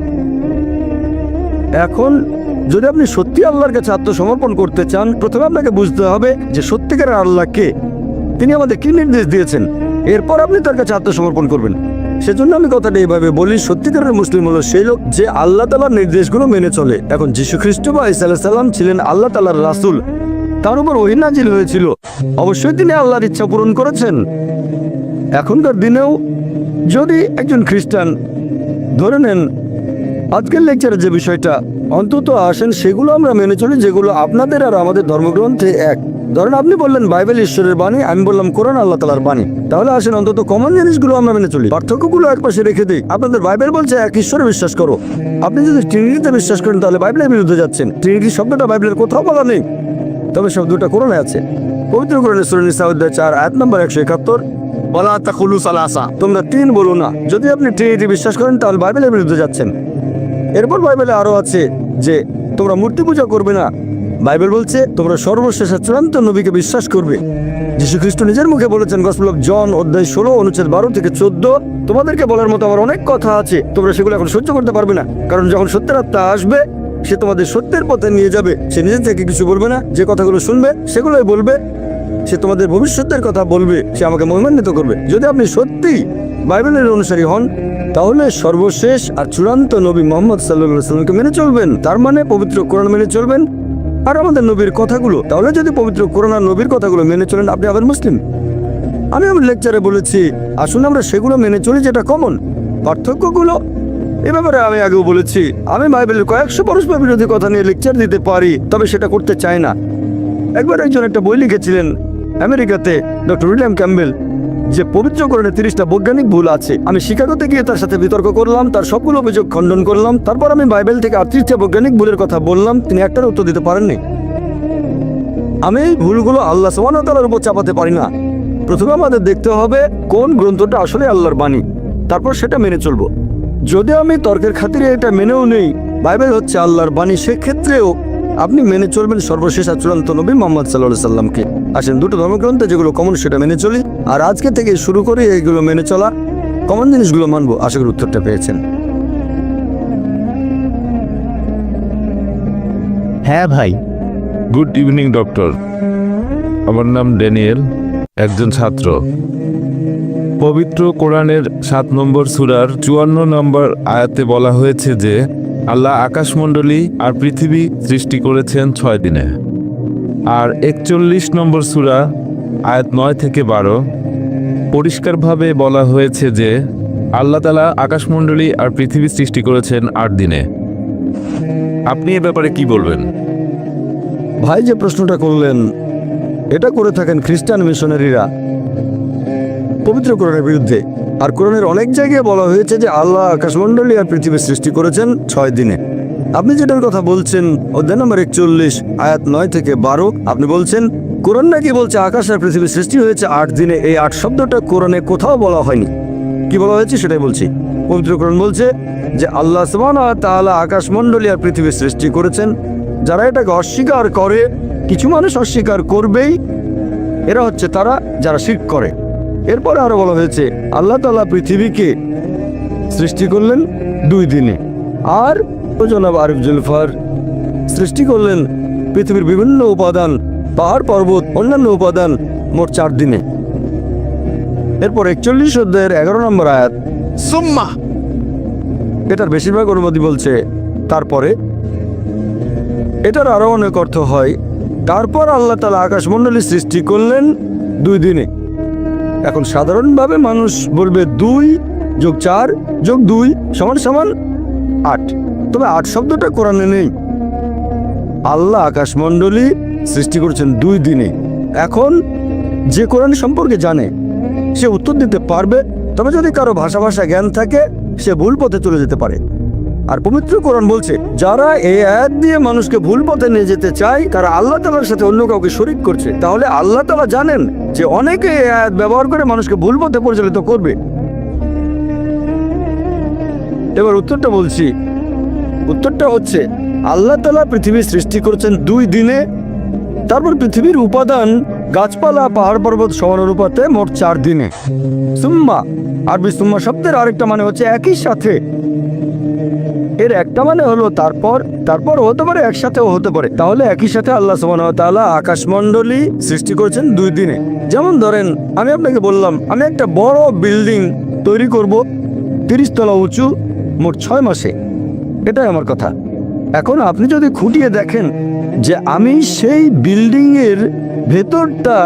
এখন যদি আপনি সত্যি আল্লাহর কাছে আত্মসমর্পণ করতে চান, প্রথমে আপনাকে বুঝতে হবে যে সত্যিকারের আল্লাহ কে, তিনি আমাদের কি নির্দেশ দিয়েছেন, এরপর আপনি তার কাছে আত্মসমর্পণ করবেন। সেজন্য আমি কথাটা এইভাবে বলি, সত্যিকারের মুসলিম হলো সেই লোক যে আল্লাহ তাআলার নির্দেশগুলো মেনে চলে। এখন যীশু খ্রিস্ট বা ঈসা আলাইহিস সালাম ছিলেন আল্লাহ তাআলার রাসূল, তার উপর ওহী নাজিল হয়েছিল, অবশ্যই তিনি আল্লাহর ইচ্ছা পূরণ করেছেন। এখনকার দিনেও যদি একজন খ্রিস্টান, ধরে নেন আজকের লেকচারে যে বিষয়টা অন্তত আসেন সেগুলো আমরা মেনে চলি, যেগুলো আপনাদের আর আমাদের ধর্মগ্রন্থে এক। ধরেন আপনি বললেন বাইবেল ঈশ্বরের বাণী, আমি বললাম কোরআন আল্লাহ তাআলার বাণী। তাহলে আসেন অন্তত কমন জিনিসগুলো আমরা মেনে চলি, পার্থক্যগুলো একপাশে রেখে দিই। আপনাদের বাইবেল বলছে এক ঈশ্বরে বিশ্বাস করো, আপনি যদি ট্রিনিটিতে বিশ্বাস করেন তাহলে বাইবেলের বিরুদ্ধে যাচ্ছেন। ট্রিনিটি শব্দটা বাইবেলের কোথাও বলা নেই, তবে শব্দটা কোরআনে আছে। পবিত্র কোরআনে সূরা নিসা অধ্যায় 4 আয়াত নম্বর 171, ওয়ালা তাকুলু সালাসা, তোমরা 3 বলো না। যদি আপনি ট্রিনিটি বিশ্বাস করেন তাহলে বাইবেলের বিরুদ্ধে যাচ্ছেন। এরপর বাইবেলে আরো আছে যে তোমরা মূর্তি পূজা করবে না। বাইবেল বলছে তোমরা সর্বশেষ চূড়ান্ত নবীকে বিশ্বাস করবে। যীশু খ্রিস্ট নিজের মুখে বলেছেন, গসপেল অফ জন অধ্যায় 16 অনুচ্ছেদ 12 থেকে 14, তোমাদেরকে বলার মতো আমার অনেক কথা আছে, তোমরা সেগুলো এখন সহ্য করতে পারবে না, কারণ যখন সত্যের আত্মা আসবে সে তোমাদের সত্যের পথে নিয়ে যাবে। সে নিজে থেকে কিছু বলবে না, যে কথাগুলো শুনবে সেগুলোই বলবে। সে তোমাদের ভবিষ্যতের কথা বলবে, সে আমাকে মহিমান্বিত করবে। যদি আপনি সত্যি বাইবেলের অনুসারী হন তাহলে সর্বশেষ আর চূড়ান্ত নবী মুহাম্মদ সাল্লাল্লাহু আলাইহি ওয়াসাল্লামকে মেনে চলবেন, তার মানে পবিত্র কোরআন মেনে চলবেন আর আমাদের নবীর কথাগুলো। তাহলে যদি পবিত্র কোরআন আর নবীর কথাগুলো মেনে চলেন, আপনি আবার মুসলিম। আমি আমার লেকচারে বলেছি আসুন আমরা সেগুলো মেনে চলি যেটা কমন। পার্থক্যগুলো এ ব্যাপারে আমি আগেও বলেছি, আমি বাইবেলের কয়েকশো পরস্পর বিরোধী কথা নিয়ে লেকচার দিতে পারি, তবে সেটা করতে চাই না। একবার একজন একটা বই লিখেছিলেন আমেরিকাতে, ডক্টর উইলিয়াম ক্যাম্বেল, যে পবিত্র কোরআনে 30টা বৈজ্ঞানিক ভুল আছে। আমি শিকাগোতে গিয়ে তার সাথে বিতর্ক করলাম, তার সবগুলো অভিযোগ খণ্ডন করলাম। তারপর আমি বাইবেল থেকে 38টা বৈজ্ঞানিক ভুলের কথা বললাম, তিনি একটার উত্তর দিতে পারেননি। আমি এই ভুলগুলো আল্লাহ সুবহানাহু ওয়া তাআলার উপর চাপাতে পারি না। প্রথমে আমাদের দেখতে হবে কোন গ্রন্থটা আসলে আল্লাহর বাণী, তারপর সেটা মেনে চলবো। যদি আমি তর্কের খাতিরে এটা মেনেও নেই বাইবেল হচ্ছে আল্লাহর বাণী, সেক্ষেত্রেও আপনি মেনে চলবেন সর্বশেষ আর চূড়ান্ত নবী মুহাম্মদ সাল্লাল্লাহু আলাইহি সাল্লামকে। আসেন দুটো ধর্মগ্রন্থে যেগুলো কমন সেটা মেনে চলি, আর আজকে থেকে শুরু করে এইগুলো মেনে চলা কমন জিনিসগুলো মানবো। আশা করি উত্তরটা পেয়েছেন। হ্যাঁ ভাই। গুড ইভিনিং ডক্টর, আমার নাম ড্যানিয়েল, একজন ছাত্র। পবিত্র কোরআনের 7 নম্বর সূরার 54 নম্বর আয়াতে বলা হয়েছে যে আল্লাহ আকাশমণ্ডলী আর পৃথিবী সৃষ্টি করেছেন 6 দিনে। আর 41 নম্বর সূরা আয়াত 9 থেকে 12 পরিষ্কারভাবে বলা হয়েছে যে আল্লাহ তাআলা আকাশমণ্ডলী আর পৃথিবী সৃষ্টি করেছেন 8 দিনে। আপনি এ ব্যাপারে কি বলবেন? ভাই যে প্রশ্নটা করলেন, এটা করে থাকেন খ্রিস্টান মিশনারিরা পবিত্র কোরআনের বিরুদ্ধে। আর কোরআনের অনেক জায়গায় বলা হয়েছে যে আল্লাহ আকাশমণ্ডলী আর পৃথিবী সৃষ্টি করেছেন 6 দিনে। আপনি যেটার কথা বলছেন অধ্যায় নম্বর 41 আয়াত 9 থেকে 12, আপনি বলছেন কোরআন নাকি বলছে আকাশ আর পৃথিবী সৃষ্টি হয়েছে 8 দিনে। এই 8 শব্দটা কোরআনে কোথাও বলা হয়নি। কি বলা হয়েছে সেটাই বলছি। পবিত্র কোরআন বলছে যে আল্লাহ সুবহানাহু ওয়া তাআলা আকাশমণ্ডলী আর পৃথিবী সৃষ্টি করেছেন। যারা এটাকে অস্বীকার করে, কিছু মানুষ অস্বীকার করবেই, এরা হচ্ছে তারা যারা শিরক করে। এরপরে আরো বলা হয়েছে আল্লাহ তাআলা পৃথিবীকে সৃষ্টি করলেন 2 দিনে, আর জনাব আরিফ জুলফার সৃষ্টি করলেন পৃথিবীর বিভিন্ন উপাদান, পাহাড় পর্বত, অন্যান্য উপাদান মোট 4 দিনে। এরপর 41 অধ্যায়ের 11 নম্বর আয়াত সুম্মা, এটার বেশিরভাগ অনুবাদী বলছে তারপরে। এটার আরো অনেক অর্থ হয় তারপর আল্লাহ তাআলা আকাশমণ্ডলী সৃষ্টি করলেন 2 দিনে। এখন সাধারণভাবে মানুষ বলবে 2 যোগ 4 যোগ 2 সমান সমান 8, তবে 8 শব্দটা কোরআনে নেই। আল্লাহ আকাশমণ্ডলী সৃষ্টি করেছেন 2 দিনে। এখন যে কোরআন সম্পর্কে জানে সে উত্তর দিতে পারবে, তবে যদি কারো ভাষা জ্ঞান থাকে সে ভুল পথে চলে যেতে পারে। আর পবিত্র কোরআন বলছে যারা এই আয়াত দিয়ে মানুষকে ভুল পথে নিয়ে যেতে চায় তারা আল্লাহ তাআলার সাথে অন্য কাউকে শরীক করছে। তাহলে আল্লাহ তাআলা জানেন যে অনেকে এই আয়াত ব্যবহার করে মানুষকে ভুল পথে পরিচালিত করবে। এবার উত্তরটা বলছি। উত্তরটা হচ্ছে আল্লাহ তাআলা পৃথিবী সৃষ্টি করেছেন 2 দিনে, তারপর পৃথিবীর উপাদান গাছপালা পাহাড় পর্বত সমানুপাতে মোট 4 দিনে। সুম্মা, আরবি সুম্মা শব্দের আরেকটা মানে হচ্ছে একই সাথে। এর একটা মানে হলো তারপর হতে পারে, একসাথেও হতে পারে। তাহলে একই সাথে আল্লাহ সুবহানাহু ওয়া তাআলা আকাশমণ্ডলী সৃষ্টি করেছেন 2 দিনে। যেমন ধরেন আমি আপনাকে বললাম আমি একটা বড় বিল্ডিং তৈরি করব 30 তলা উঁচু মোট 6 মাসে। এটাই আমার কথা। এখন আপনি যদি খুঁটিয়ে দেখেন যে আমি সেই বিল্ডিং এর ভেতরটা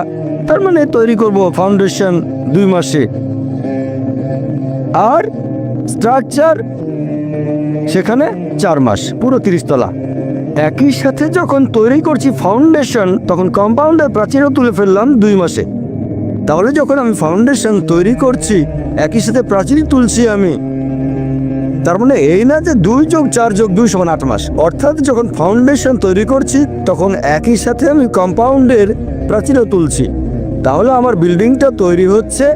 তার মানে তৈরি করব ফাউন্ডেশন 2 মাসে, আর স্ট্রাকচার সেখানে 4 মাস, পুরো 30 তলা। একই সাথে যখন তৈরি করছি ফাউন্ডেশন তখন কম্পাউন্ডের প্রাচীরও তুলে ফেললাম 2 মাসে। তাহলে যখন আমি ফাউন্ডেশন তৈরি করছি একই সাথে প্রাচীর তুলছি আমি, তার মানে এই না যে 2 যোগ 4 যোগ 2 সমান 8 মাস। অর্থাৎ যখন ফাউন্ডেশন তৈরি করছি তখন একই সাথে আমি কম্পাউন্ডের প্রাচীরও তুলছি। তাহলে আমার বিল্ডিংটা তৈরি হচ্ছে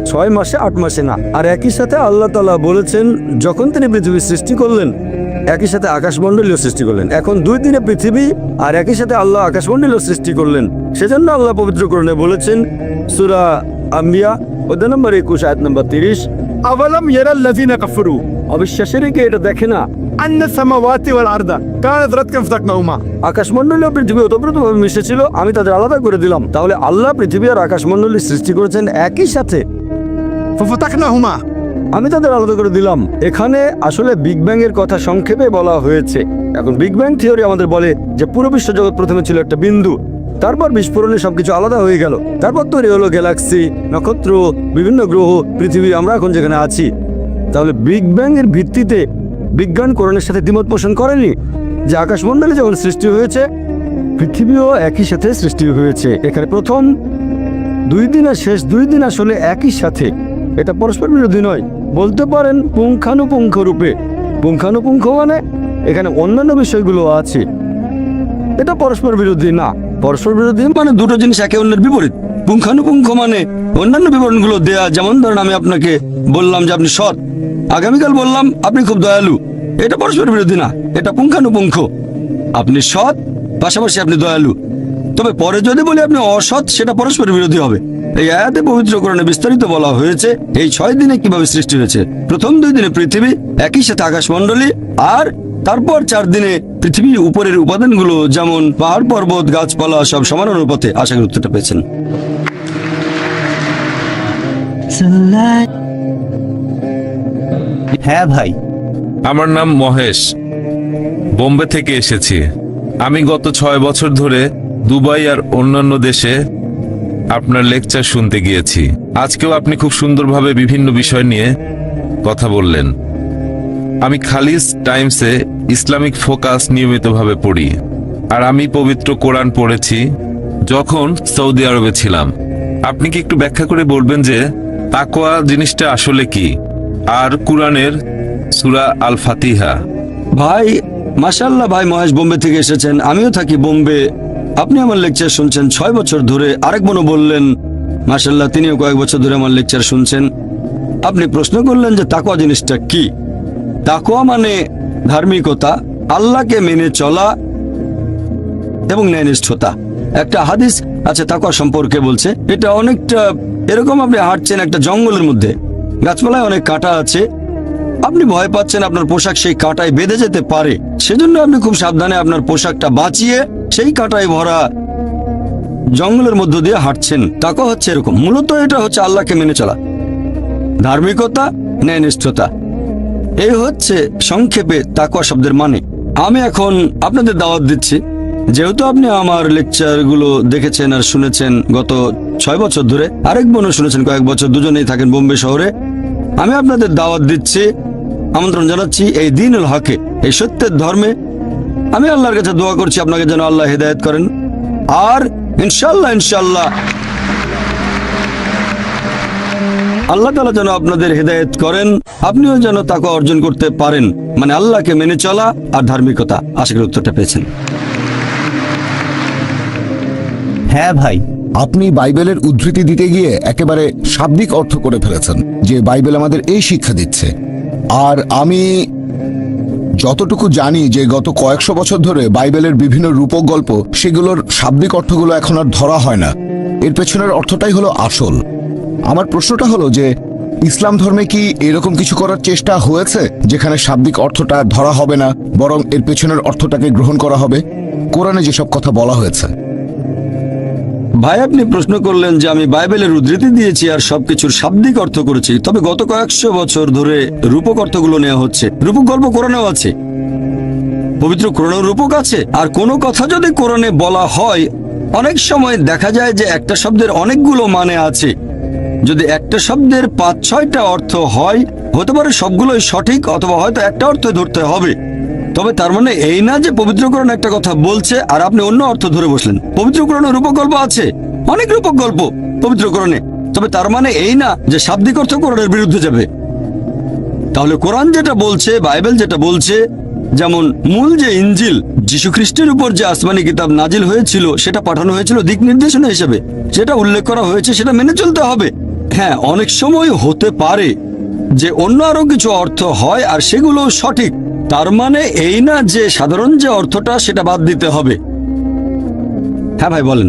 6 মাসে 8 মাসে না। আর একই সাথে আল্লাহ তাআলা বলেছেন যখন তিনি পৃথিবী সৃষ্টি করলেন একই সাথে আকাশমণ্ডলীও সৃষ্টি করলেন। এখন 2 দিনে পৃথিবী আর একই সাথে আল্লাহ আকাশমণ্ডলীও সৃষ্টি করলেন। সেজন্য আল্লাহ পবিত্র কোরআনে বলেছেন সূরা আম্বিয়া অধ্যায় নম্বর 21 আয়াত নম্বর 30, আওয়ালাম ইয়ারাল্লাযিনা কাফারু, অবিশ্বাসীরা কি এটা দেখে না আন্না সামাওয়াতি ওয়াল আরদা কানাত রাতকান ফাতাকনাহুমা, আকাশমণ্ডলী ও পৃথিবী ওতপ্রোতভাবে মিশেছিল, আমি তাদের আলাদা করে দিলাম। তাহলে আল্লাহ পৃথিবী আর আকাশমণ্ডলী সৃষ্টি করেছেন একই সাথে, ফাতাকনাহুমা, আমি তাদের আলাদা করে দিলাম। এখানে আসলে বিগ ব্যাং এর কথা সংক্ষেপে বলা হয়েছে। এখন বিগ ব্যাং থিওরি আমাদের বলে যে পুরো বিশ্ব জগৎ প্রথমে ছিল একটা বিন্দু, তারপর বিস্ফোরণে সবকিছু আলাদা হয়ে গেল, তারপর তৈরি হলো গ্যালাক্সি, নক্ষত্র, বিভিন্ন গ্রহ, পৃথিবী, আমরা এখন যেখানে আছি। তাহলে বিগ ব্যাং এর ভিত্তিতে বিজ্ঞান কোরআনের সাথে দ্বিমত পোষণ করেনি যে আকাশমণ্ডলী যখন সৃষ্টি হয়েছে পৃথিবীও একই সাথে সৃষ্টি হয়েছে। এখানে প্রথম 2 দিন আর শেষ 2 দিন আসলে একই সাথে, এটা পরস্পর বিরোধী নয়। বলতে পারেন পুঙ্খানুপুঙ্খ রূপে। পুঙ্খানুপুঙ্খ মানে এখানে অন্যান্য বিষয়গুলো আছে, এটা পরস্পর বিরোধী না। পরস্পর বিরোধী মানে দুটো জিনিস একে অন্যের বিপরীত। পুঙ্খানুপুঙ্খ মানে অন্যান্য বিবরণগুলো দেয়া। যেমন ধরেন আমি আপনাকে বললাম যে আপনি সৎ, আগামীকাল বললাম আপনি খুব দয়ালু, এটা পরস্পর বিরোধী না, এটা পুঙ্খানুপুঙ্খ। আপনি সৎ পাশাপাশি আপনি দয়ালু। তবে পরে যদি বলি আপনি অসৎ, সেটা পরস্পর বিরোধী হবে। এই আয়াতে পবিত্র কোরআনে বিস্তারিত বলা হয়েছে এই 6 দিনে কিভাবে সৃষ্টি হয়েছে। প্রথম 2 দিনে পৃথিবী, একই সাথে আকাশমণ্ডলী, আর তারপর 4 দিনে পৃথিবীর উপরের উপাদানগুলো যেমন পাহাড় পর্বত গাছপালা সব সমান অনুপাতে। আশা করি উত্তরটা পেয়েছেন। হ্যাঁ ভাই। আমার নাম মহেশ, বোম্বে থেকে এসেছি। আমি গত 6 বছর ধরে দুবাই আর অন্যান্য দেশে আপনার লেকচার শুনতে গিয়েছি। আজকেও আপনি খুব সুন্দরভাবে বিভিন্ন বিষয় নিয়ে কথা বললেন। আমি খালিজ টাইমসে ইসলামিক ফোকাস নিয়মিতভাবে পড়ি, আর আমি পবিত্র কোরআন পড়েছি যখন সৌদি আরবে ছিলাম। আপনি কি একটু ব্যাখ্যা করে বলবেন যে তাকওয়া জিনিসটা আসলে কি, আর কোরআনের সূরা আল ফাতিহা? ভাই মাশাআল্লাহ, ভাই মহেশ বোম্বে থেকে এসেছেন, আমিও থাকি বোম্বে। আপনি আমার লেকচার শুনছেন 6 বছর ধরে। আরেক বোনও বললেন মাশাআল্লাহ, তিনিও কয়েক বছর ধরে আমার লেকচার শুনছেন। আপনি প্রশ্ন করলেন যে তাকওয়া জিনিসটা কি। তাকওয়া মানে ধার্মিকতা, আল্লাহকে মেনে চলা এবং ন্যায়নিষ্ঠতা। একটা হাদিস আছে তাকওয়া সম্পর্কে, বলছে এটা অনেকটা এরকম, আপনি হাঁটছেন একটা জঙ্গলের মধ্যে, গাছপালায় অনেক কাঁটা আছে, আপনি ভয় পাচ্ছেন আপনার পোশাক সেই কাঁটায় বেঁধে যেতে পারে, সেজন্য আপনি খুব সাবধানে আপনার পোশাকটা বাঁচিয়ে সেই কাঁটায় ভরা জঙ্গলের মধ্য দিয়ে হাঁটছেন। তাকওয়া হচ্ছে এরকম। মূলত এটা হচ্ছে আল্লাহকে মেনে চলা, ধার্মিকতা, ন্যায়নিষ্ঠতা। এই হচ্ছে সংক্ষেপে তাকওয়া শব্দের মানে। আমি এখন আপনাদের দাওয়াত দিচ্ছি, যেহেতু আপনি আমার লেকচারগুলো দেখেছেন আর শুনেছেন গত 6 বছর ধরে, আরেক বোনও শুনেছেন কয়েক বছর, দুজনেই থাকেন বোম্বে শহরে। আমি আপনাদের দাওয়াত দিচ্ছি, আমন্ত্রণ জানাচ্ছি এই দ্বীনুল হকে, এই সত্যের ধর্মে। আমি আল্লাহর কাছে দোয়া করছি আপনাকে যেন আল্লাহ হেদায়েত করেন, আর ইনশাল্লাহ ইনশাল্লাহ আল্লাহ তাআলা যেন আপনাদের হেদায়েত করেন, আপনিও যেন তাকওয়া অর্জন করতে পারেন, মানে আল্লাহকে মেনে চলা আর ধার্মিকতা। আশা করি উত্তরটা পেয়েছেন। হ্যাঁ ভাই। আপনি বাইবেলের উদ্ধৃতি দিতে গিয়ে একেবারে শাব্দিক অর্থ করে ফেলেছেন যে বাইবেল আমাদের এই শিক্ষা দিচ্ছে। আর আমি যতটুকু জানি যে গত কয়েকশো বছর ধরে বাইবেলের বিভিন্ন রূপক গল্প, সেগুলোর শাব্দিক অর্থগুলো এখন আর ধরা হয় না, এর পেছনের অর্থটাই হলো আসল। আমার প্রশ্নটা হলো যে ইসলাম ধর্মে কি এরকম কিছু করার চেষ্টা হয়েছে যেখানে শাব্দিক অর্থটা ধরা হবে না, বরং এর পেছনের অর্থটাকে গ্রহণ করা হবে, কোরআনে যেসব কথা বলা হয়েছে? ভাই আপনি প্রশ্ন করলেন যে আমি বাইবেলের উদ্ধৃতি দিয়েছি আর সবকিছুর শাব্দিক অর্থ করেছি, তবে গত কয়েকশো বছর ধরে রূপক অর্থগুলো নেওয়া হচ্ছে। রূপক গল্প কোরআনেও আছে, পবিত্র কোরআনেও রূপক আছে। আর কোনো কথা যদি কোরআনে বলা হয়, অনেক সময় দেখা যায় যে একটা শব্দের অনেকগুলো মানে আছে। যদি একটা শব্দের 5-6টা অর্থ হয়, হতে পারে সবগুলোই সঠিক, অথবা হয়তো একটা অর্থ ধরতে হবে। তবে তার মানে এই না যে পবিত্র কোরআন একটা কথা বলছে আর আপনি অন্য অর্থ ধরে বসলেন। পবিত্র কোরআনে রূপক গল্প আছে, অনেক রূপক গল্প পবিত্র কোরআনে, তবে তার মানে এই না যে শাব্দিক অর্থ কোরআনের বিরুদ্ধে যাবে। তাহলে কোরআন যেটা বলছে, বাইবেল যেটা বলছে, যেমন মূল যে ইনজিল, যীশু খ্রিস্টের উপর যে আসমানি কিতাব নাজিল হয়েছিল, সেটা পাঠানো হয়েছিল দিক নির্দেশনা হিসেবে, সেটা উল্লেখ করা হয়েছে, সেটা মেনে চলতে হবে। হ্যাঁ, অনেক সময় হতে পারে যে অন্য আরো কিছু অর্থ হয় আর সেগুলো সঠিক, তার মানে এই না যে সাধারণ যে অর্থটা সেটা বাদ দিতে হবে। হ্যাঁ ভাই বলেন।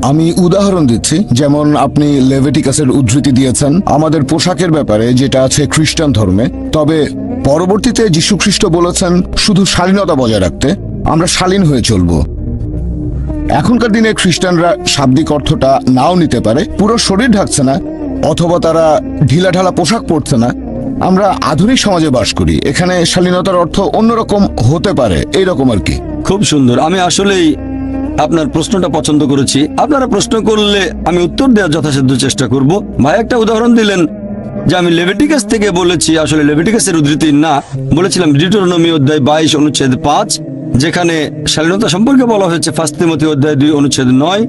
আমি উদাহরণ দিচ্ছি, যেমন আপনি লেভিটিকাসের উদ্ধৃতি দিয়েছেন আমাদের পোশাকের ব্যাপারে, যেটা আছে খ্রিস্টান ধর্মে, তবে পরবর্তীতে যীশু খ্রিস্ট বলেছেন শুধু শালীনতা বজায় রাখতে, আমরা শালীন হয়ে চলব। এখনকার দিনে খ্রিস্টানরা শাব্দিক অর্থটা নাও নিতে পারে, পুরো শরীর ঢাকছে না, অথবা তারা ঢিলাঢালা পোশাক পরছে না। আমরা আধুনিক সমাজে বাস করি, এখানে শালীনতার অর্থ অন্যরকম হতে পারে, এইরকম আর কি। খুব সুন্দর। আমি আসলেই আপনার প্রশ্নটা পছন্দ করেছি। আপনারা প্রশ্ন করলে আমি উত্তর দেওয়ার যথাসাধ্য চেষ্টা করব। ভাই একটা উদাহরণ দিলেন যে আমি লেভিটিকাস থেকে বলেছি, আসলে লেভিটিকাসের উদ্ধৃতি না, বলেছিলাম ডিউটেরোনমি অধ্যায় 22 অনুচ্ছেদ 5, যেখানে শালীনতা সম্পর্কে বলা হয়েছে 1 তিমোথী অধ্যায় 2 অনুচ্ছেদ 9,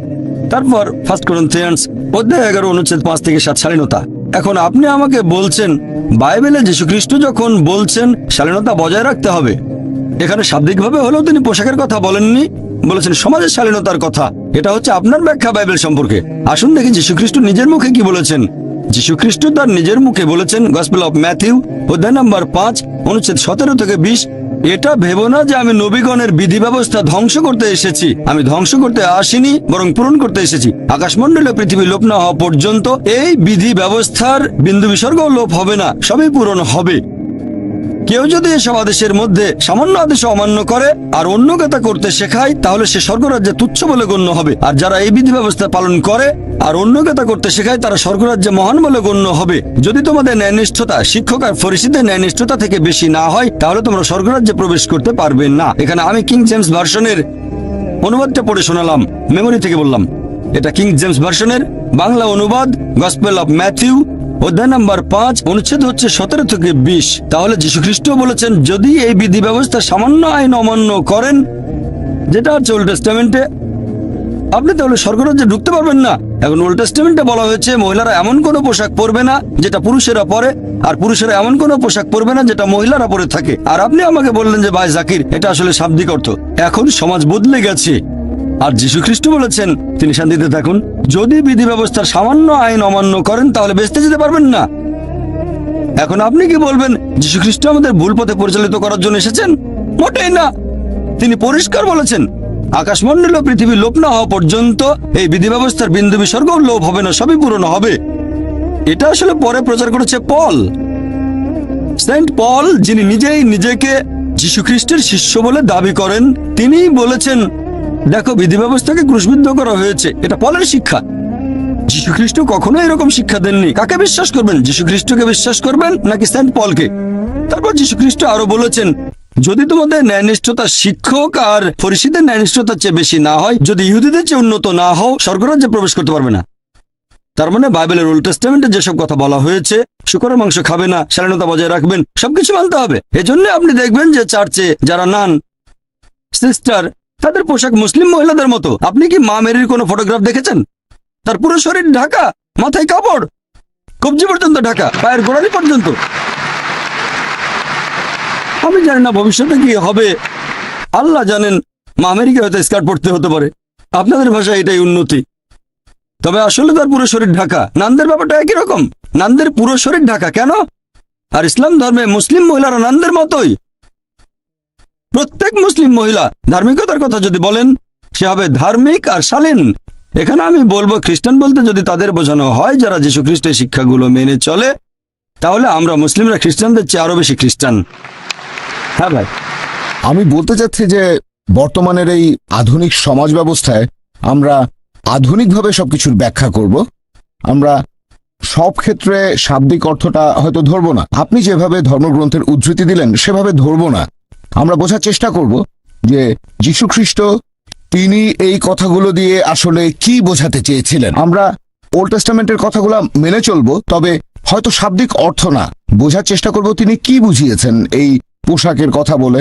তারপর 1 করিন্থিয়ান্স অধ্যায় 11 অনুচ্ছেদ 5 থেকে 7 শালীনতা। এখন আপনি আমাকে বলছেন বাইবেলে যীশু খ্রিস্ট যখন বলছেন শালীনতা বজায় রাখতে হবে, এখানে শাব্দিকভাবে হলেও তিনি পোশাকের কথা বলেননি, বলেছেন সমাজের শালীনতার কথা। এটা হচ্ছে আপনার ব্যাখ্যা বাইবেল সম্পর্কে। আসুন দেখি যীশু খ্রিস্ট নিজের মুখে কি বলেছেন। যীশু খ্রিস্ট তার নিজের মুখে বলেছেন, গসপেল অফ ম্যাথিউ অধ্যায় নাম্বার 5 অনুচ্ছেদ 17 থেকে 20, এটা ভেবো না যে আমি নবীগণের বিধি ব্যবস্থা ধ্বংস করতে এসেছি। আমি ধ্বংস করতে আসিনি, বরং পূরণ করতে এসেছি। আকাশমণ্ডলে পৃথিবী লোপ না হওয়া পর্যন্ত এই বিধি ব্যবস্থার বিন্দু বিসর্গ লোপ হবে না, সবই পূরণ হবে। কেউ যদি এসব আদেশের মধ্যে সামান্য আদেশ অমান্য করে আর অন্যকে তা করতে শেখায়, তাহলে সে স্বর্গরাজ্যে তুচ্ছ বলে গণ্য হবে। আর যারা এই বিধি ব্যবস্থা পালন করে আর অন্যকে তা করতে শেখায়, তারা স্বর্গরাজ্যে মহান বলে গণ্য হবে। যদি তোমাদের ন্যায়নিষ্ঠতা শিক্ষক আর ফরিসীদের ন্যায়নিষ্ঠতা থেকে বেশি না হয়, তাহলে তোমরা স্বর্গরাজ্যে প্রবেশ করতে পারবে না। এখানে আমি কিং জেমস ভার্সনের অনুবাদটা পড়ে শোনালাম, মেমোরি থেকে বললাম। এটা কিং জেমস ভার্সনের বাংলা অনুবাদ, গসপেল অফ ম্যাথিউ, অধ্যায় নাম্বার 5, অনুচ্ছেদ হচ্ছে 17 থেকে 20। তাহলে যীশুখ্রিস্ট বলেছেন, যদি এই বিধি ব্যবস্থা সামান্য আইন অমান্য করেন, যেটা হচ্ছে ওল্ড টেস্টামেন্টে, আপনি তাহলে স্বর্গরাজ্যে ঢুকতে পারবেন না। এখন ওল্ড টেস্টামেন্টে বলা হয়েছে মহিলারা এমন কোনো পোশাক পরবে না যেটা পুরুষেরা পরে, আর পুরুষেরা এমন কোনো পোশাক পরবে না যেটা মহিলারা পরে থাকে। আর আপনি আমাকে বললেন যে ভাই জাকির, এটা আসলে শাব্দিক অর্থ। এখন সমাজ বদলে গেছে, আর যীশুখ্রিস্ট বলেছেন তিনি শান্তিতে থাকুন। যদি বিধি ব্যবস্থার সামান্য আইন অমান্য করেন, তাহলে বেঁচতে যেতে পারবেন না। এখন আপনি কি বলবেন যীশুখ্রিস্ট আমাদের ভুল পথে পরিচালিত করার জন্য এসেছেন? মোটেই না। তিনি পরিষ্কার বলেছেন, আকাশমণ্ডল ও পৃথিবী লোপ না হওয়া পর্যন্ত এই বিধি ব্যবস্থার বিন্দু বিসর্গ লোপ হবে না, সবই পূরণ হবে। এটা আসলে পরে প্রচার করেছে পল, সেন্ট পল, যিনি নিজেই নিজেকে যীশুখ্রিস্টের শিষ্য বলে দাবি করেন। তিনিই বলেছেন, দেখো বিধি ব্যবস্থাকে ক্রুশবিদ্ধ করা হয়েছে। এটা পলের শিক্ষা। যীশুখ্রিস্ট কখনো এরকম শিক্ষা দেননি। কাকে বিশ্বাস করবেন, যীশুখ্রিস্টকে বিশ্বাস করবেন নাকি সেন্ট পলকে? তারপর যীশুখ্রিস্ট আরো বলেছেন, যদি তোমাদের ন্যায়নিষ্ঠতা শিক্ষক আর ফরিসীদের ন্যায়নিষ্ঠতার চেয়ে বেশি না হয়, যদি ইহুদিদের চেয়ে উন্নত না হও, স্বর্গরাজ্যে প্রবেশ করতে পারবে না। তার মানে বাইবেলের ওল্ড টেস্টামেন্টে যেসব কথা বলা হয়েছে, শুকরের মাংস খাবে না, শালীনতা বজায় রাখবেন, সবকিছু মানতে হবে। এজন্য আপনি দেখবেন যে চার্চে যারা নান সিস্টার, তাদের পোশাক মুসলিম মহিলাদের মতো। আপনি কি মা মেরির কোনো ফটোগ্রাফ দেখেছেন? তার পুরো শরীর ঢাকা, মাথায় কাপড়, কবজি পর্যন্ত ঢাকা, পায়ের গোড়ালি পর্যন্ত। আমি জানি না ভবিষ্যতে কি হবে, আল্লাহ জানেন। মা মেরিকে হয়তো স্কার্ট পরতে হতে পারে, আপনাদের ভাষায় এটাই উন্নতি। তবে আসলে তার পুরো শরীর ঢাকা। নানদের ব্যাপারটা একই রকম, নানদের পুরো শরীর ঢাকা। কেন? আর ইসলাম ধর্মে মুসলিম মহিলারা নানদের মতোই। প্রত্যেক মুসলিম মহিলা ধার্মিকতার কথা যদি বলেন, সে হবে ধার্মিক আর শালীন। এখানে আমি বলবো, খ্রিস্টান বলতে যদি তাদের বোঝানো হয় যারা যীশু খ্রিস্টের শিক্ষাগুলো মেনে চলে, তাহলে আমরা মুসলিমরা খ্রিস্টানদের চেয়ে আরো বেশি খ্রিস্টান। হ্যাঁ ভাই, আমি বলতে চাচ্ছি যে বর্তমানের এই আধুনিক সমাজ ব্যবস্থায় আমরা আধুনিকভাবে সবকিছুর ব্যাখ্যা করব। আমরা সব ক্ষেত্রে শাব্দিক অর্থটা হয়তো ধরবো না। আপনি যেভাবে ধর্মগ্রন্থের উদ্ধৃতি দিলেন সেভাবে ধরবো না। আমরা বোঝার চেষ্টা করব যে যীশুখ্রিস্ট তিনি এই কথাগুলো দিয়ে আসলে কি বোঝাতে চেয়েছিলেন। আমরা ওল্ড টেস্টামেন্টের কথাগুলো মেনে চলবো, তবে হয়তো শাব্দিক অর্থ না, বোঝার চেষ্টা করব তিনি কি বুঝিয়েছেন এই পোশাকের কথা বলে।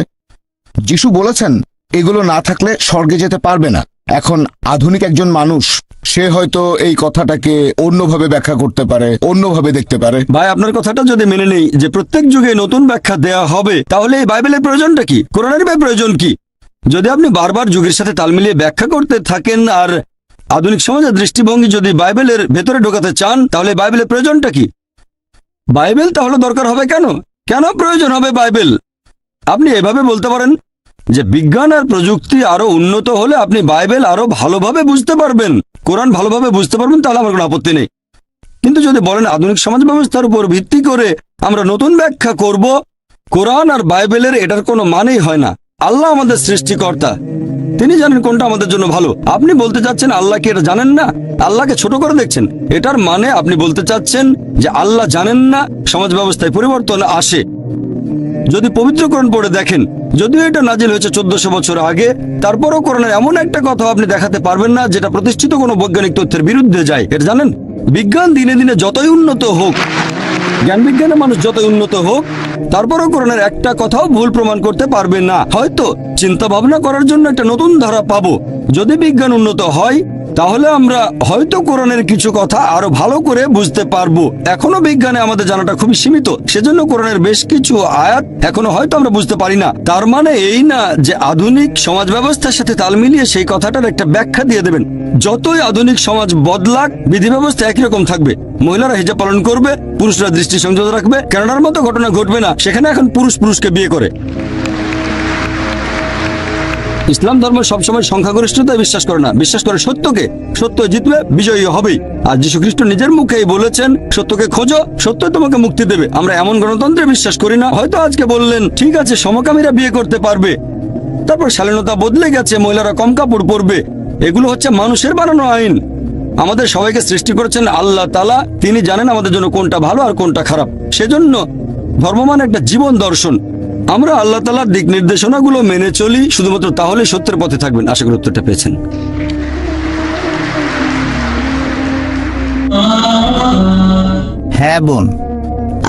যিশু বলেছেন এগুলো না থাকলে স্বর্গে যেতে পারবে না। এখন আধুনিক একজন মানুষ, সে হয়তো এই কথাটাকে অন্যভাবে ব্যাখ্যা করতে পারে, অন্যভাবে দেখতে পারে। ভাই আপনার কথাটা যদি মেনে নেই যে প্রত্যেক যুগে নতুন ব্যাখ্যা দেয়া হবে, তাহলে এই বাইবেলের প্রয়োজনটা কি? কোরআনের প্রয়োজন কি? যদি আপনি বারবার যুগের সাথে তাল মিলিয়ে ব্যাখ্যা করতে থাকেন আর আধুনিক সমাজের দৃষ্টিভঙ্গি যদি বাইবেলের ভেতরে ঢোকাতে চান, তাহলে বাইবেলের প্রয়োজনটা কি? বাইবেল তাহলে দরকার হবে কেন? কেন প্রয়োজন হবে বাইবেল? আপনি এভাবে বলতে পারেন যে বিজ্ঞান আর প্রযুক্তি আরো উন্নত হলে আপনি বাইবেল আরো ভালোভাবে বুঝতে পারবেন, কোরআন ভালোভাবে বুঝতে পারবেন, তাহলে আমার কোনো আপত্তি নেই। কিন্তু যদি বলেন আধুনিক সমাজ ব্যবস্থার উপর ভিত্তি করে আমরা নতুন ব্যাখ্যা করব কোরআন আর বাইবেলের, এটার কোনো মানেই হয় না। আল্লাহ আমাদের সৃষ্টিকর্তা, তিনি জানেন কোনটা আমাদের জন্য ভালো। আপনি বলতে চাচ্ছেন আল্লাহ কি এটা জানেন না? আল্লাহকে ছোট করে দেখছেন। এটার মানে আপনি বলতে চাচ্ছেন যে আল্লাহ জানেন না সমাজ ব্যবস্থায় পরিবর্তন আসে। যদি পবিত্র কোরআন পড়ে দেখেন, যদিও এটা নাজিল হয়েছে 1400 বছর আগে, তারপরও কোরআনের এমন একটা কথা আপনি দেখাতে পারবেন না যেটা প্রতিষ্ঠিত কোনো বৈজ্ঞানিক তথ্যের বিরুদ্ধে যায়। এটা জানেন? বিজ্ঞান দিনে দিনে যতই উন্নত হোক, জ্ঞান বিজ্ঞানের মানুষ যতই উন্নত হোক, তারপরও কোরআনের একটা কথাও ভুল প্রমাণ করতে পারবে না। হয়তো চিন্তা ভাবনা করার জন্য একটা নতুন ধারা পাবো। যদি বিজ্ঞান উন্নত হয়, তাহলে আমরা হয়তো কোরআনের কিছু কথা আরো ভালো করে বুঝতে পারবো। এখনো বিজ্ঞানে আমাদের জানাটা খুবই সীমিত, সেজন্য কোরআনের বেশ কিছু আয়াত এখনো হয়তো আমরা বুঝতে পারি না। তার মানে এই না যে আধুনিক সমাজ ব্যবস্থার সাথে তাল মিলিয়ে সেই কথাটার একটা ব্যাখ্যা দিয়ে দেবেন। যতই আধুনিক সমাজ বদলাক, বিধি ব্যবস্থা একই রকম থাকবে। মহিলারা হিজাব পালন করবে, পুরুষরা দৃষ্টি সংযত রাখবে। কানাডার মতো ঘটনা ঘটবে না, সেখানে এখন পুরুষ পুরুষকে বিয়ে করে। ইসলাম ধর্ম সবসময় সংখ্যাগরিষ্ঠতায় বিশ্বাস করে না, বিশ্বাস করে সত্যকে। সত্য জিতবে, বিজয়ী হবেই। আর যীশু খ্রিস্ট নিজের মুখেই বলেছেন, সত্যকে খোঁজো, সত্য তোমাকে মুক্তি দেবে। আমরা এমন গণতন্ত্রে বিশ্বাস করি না। হয়তো আজকে বললেন ঠিক আছে সমকামীরা বিয়ে করতে পারবে, তারপর শালীনতা বদলে গেছে, মহিলারা কম কাপড় পরবে। এগুলো হচ্ছে মানুষের বানানো আইন। আমাদের সবাইকে সৃষ্টি করেছেন আল্লাহ তাআলা, তিনি জানেন আমাদের জন্য কোনটা ভালো আর কোনটা খারাপ। সেজন্য ধর্ম মানে একটা জীবন দর্শন। আমরা আল্লাহ তাআলার দিক নির্দেশনাগুলো মেনে চলি, শুধুমাত্র তাহলে সত্যের পথে থাকবেন। আশা করি উত্তরটা পেয়েছেন। হ্যাঁ বোন।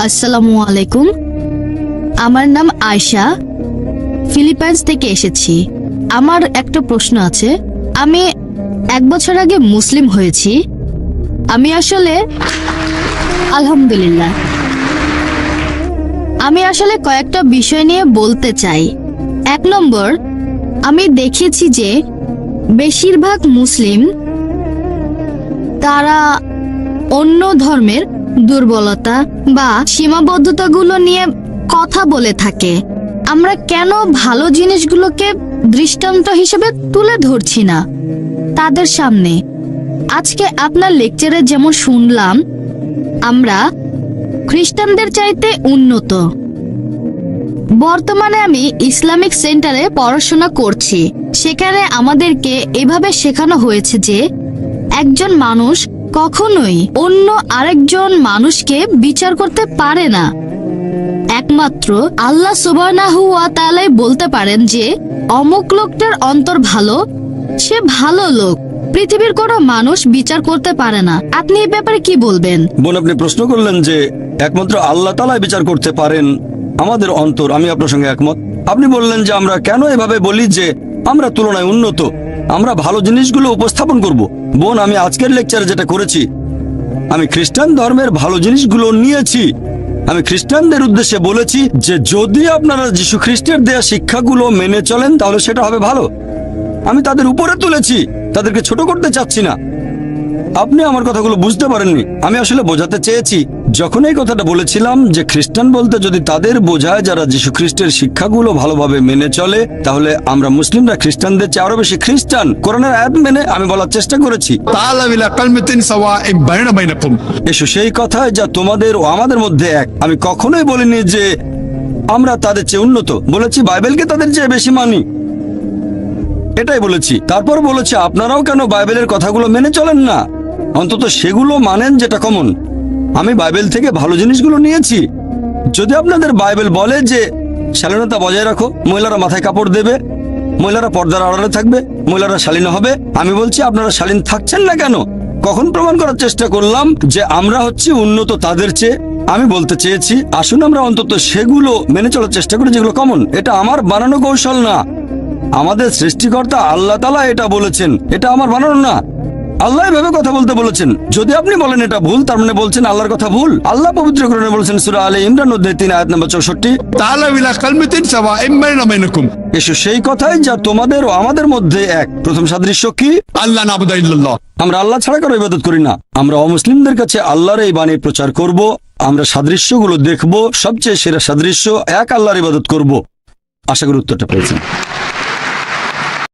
আসসালামু আলাইকুম। আমার নাম আয়শা, ফিলিপাইন্স থেকে এসেছি। আমার একটা প্রশ্ন আছে। আমি 1 বছর আগে মুসলিম হয়েছি। আমি আসলে আলহামদুলিল্লাহ আমি আসলে কয়েকটা বিষয় নিয়ে বলতে চাই। 1 নম্বর, আমি দেখেছি যে বেশিরভাগ মুসলিম তারা অন্য ধর্মের দুর্বলতা বা সীমাবদ্ধতাগুলো নিয়ে কথা বলে থাকে। আমরা কেন ভালো জিনিসগুলোকে দৃষ্টান্ত হিসেবে তুলে ধরছি না তাদের সামনে? আজকে আপনার লেকচারে যেমন শুনলাম, আমরা খ্রিস্টানদের চাইতে উন্নত। বর্তমানে আমি ইসলামিক সেন্টারে পড়াশোনা করছি। সেখানে আমাদেরকে এভাবে শেখানো হয়েছে যে একজন মানুষ কখনোই অন্য আরেকজন মানুষকে বিচার করতে পারে না। একমাত্র আল্লাহ সুবহানাহু ওয়া তাআলাই বলতে পারেন যে অমুক লোকটার অন্তর ভালো, সে ভালো লোক। পৃথিবীর কোনো মানুষ বিচার করতে পারে না। আপনি এই ব্যাপারে কি বলবেন? বোন, আপনি প্রশ্ন করলেন যে একমাত্র আল্লাহ তাআলাই বিচার করতে পারেন আমাদের অন্তর। আমি আপনার সঙ্গে একমত। আপনি বললেন যে আমরা কেন এভাবে বলি যে আমরা তুলনায় উন্নত, আমরা ভালো জিনিসগুলো উপস্থাপন করব। বোন, আমি আজকের লেকচারে যেটা করেছি, আমি খ্রিস্টান ধর্মের ভালো জিনিসগুলো নিয়েছি। আমি খ্রিস্টানদের উদ্দেশ্যে বলেছি যে যদি আপনারা যীশু খ্রিস্টের দেয়া শিক্ষাগুলো মেনে চলেন তাহলে সেটা হবে ভালো। আমি তাদের উপরে তুলেছি, তাদেরকে ছোট করতে চাচ্ছি না। আপনি আমার কথাগুলো বুঝতে পারেননি। আমি আসলে বোঝাতে চেয়েছি, যখন এই কথাটা বলেছিলাম যে খ্রিস্টান বলতে যদি তাদের বোঝায় যারা যীশু খ্রিস্টের শিক্ষাগুলো ভালোভাবে মেনে চলে, তাহলে আমরা মুসলিমরা খ্রিস্টানদের চেয়ে আরো বেশি খ্রিস্টান। কোরআনের আয়াত মেনে আমি বলার চেষ্টা করেছি, تعالوا إلى كلمة سواء بيننا وبينكم। এসো সেই কথায় যা তোমাদের ও আমাদের মধ্যে এক। আমি কখনোই বলিনি যে আমরা তাদের চেয়ে উন্নত, বলেছি বাইবেলকে তাদের চেয়ে বেশি মানি, এটাই বলেছি। তারপর বলেছি আপনারাও কেন বাইবেলের কথাগুলো মেনে চলেন না, অন্তত সেগুলো মানেন যেটা কমন। আমি বাইবেল থেকে ভালো জিনিসগুলো নিয়েছি। যদি আপনাদের বাইবেল বলে যে শালীনতা বজায় রাখো, মহিলারা মাথায় কাপড় দেবে, মহিলারা পর্দার আড়ালে থাকবে, মহিলারা শালীন হবে, আমি বলছি আপনারা শালীন থাকছেন না কেন? কখন প্রমাণ করার চেষ্টা করলাম যে আমরা হচ্ছি উন্নত তাদের চেয়ে? আমি বলতে চেয়েছি আসুন আমরা অন্তত সেগুলো মেনে চলার চেষ্টা করি যেগুলো কমন। এটা আমার বানানো কৌশল না, আমাদের সৃষ্টিকর্তা আল্লাহ তাআলা এটা বলেছেন, এটা আমার বানানো না। আল্লাহ এভাবে কথা বলতে বলেছেন। যদি আপনি বলেন এটা ভুল, তার মানে বলছেন আল্লাহর কথা ভুল। আল্লাহ পবিত্র কোরআনে বলেছেন সূরা আলে ইমরান অধ্যায় 3 আয়াত নম্বর 64, تعالوا إلى كلمة سواء بيننا وبينكم। এসো সেই কথাই যা তোমাদের ও আমাদের মধ্যে এক। প্রথম সাদৃশ্য কি? ألا نعبد إلا الله। আমরা আল্লাহ ছাড়া কারো ইবাদত করি না। আমরা অমুসলিমদের কাছে আল্লাহর এই বাণী প্রচার করব। আমরা সাদৃশ্যগুলো দেখব, সবচেয়ে সেরা সাদৃশ্য এক আল্লাহর ইবাদত করব। আশা করি উত্তরটা পেয়েছেন।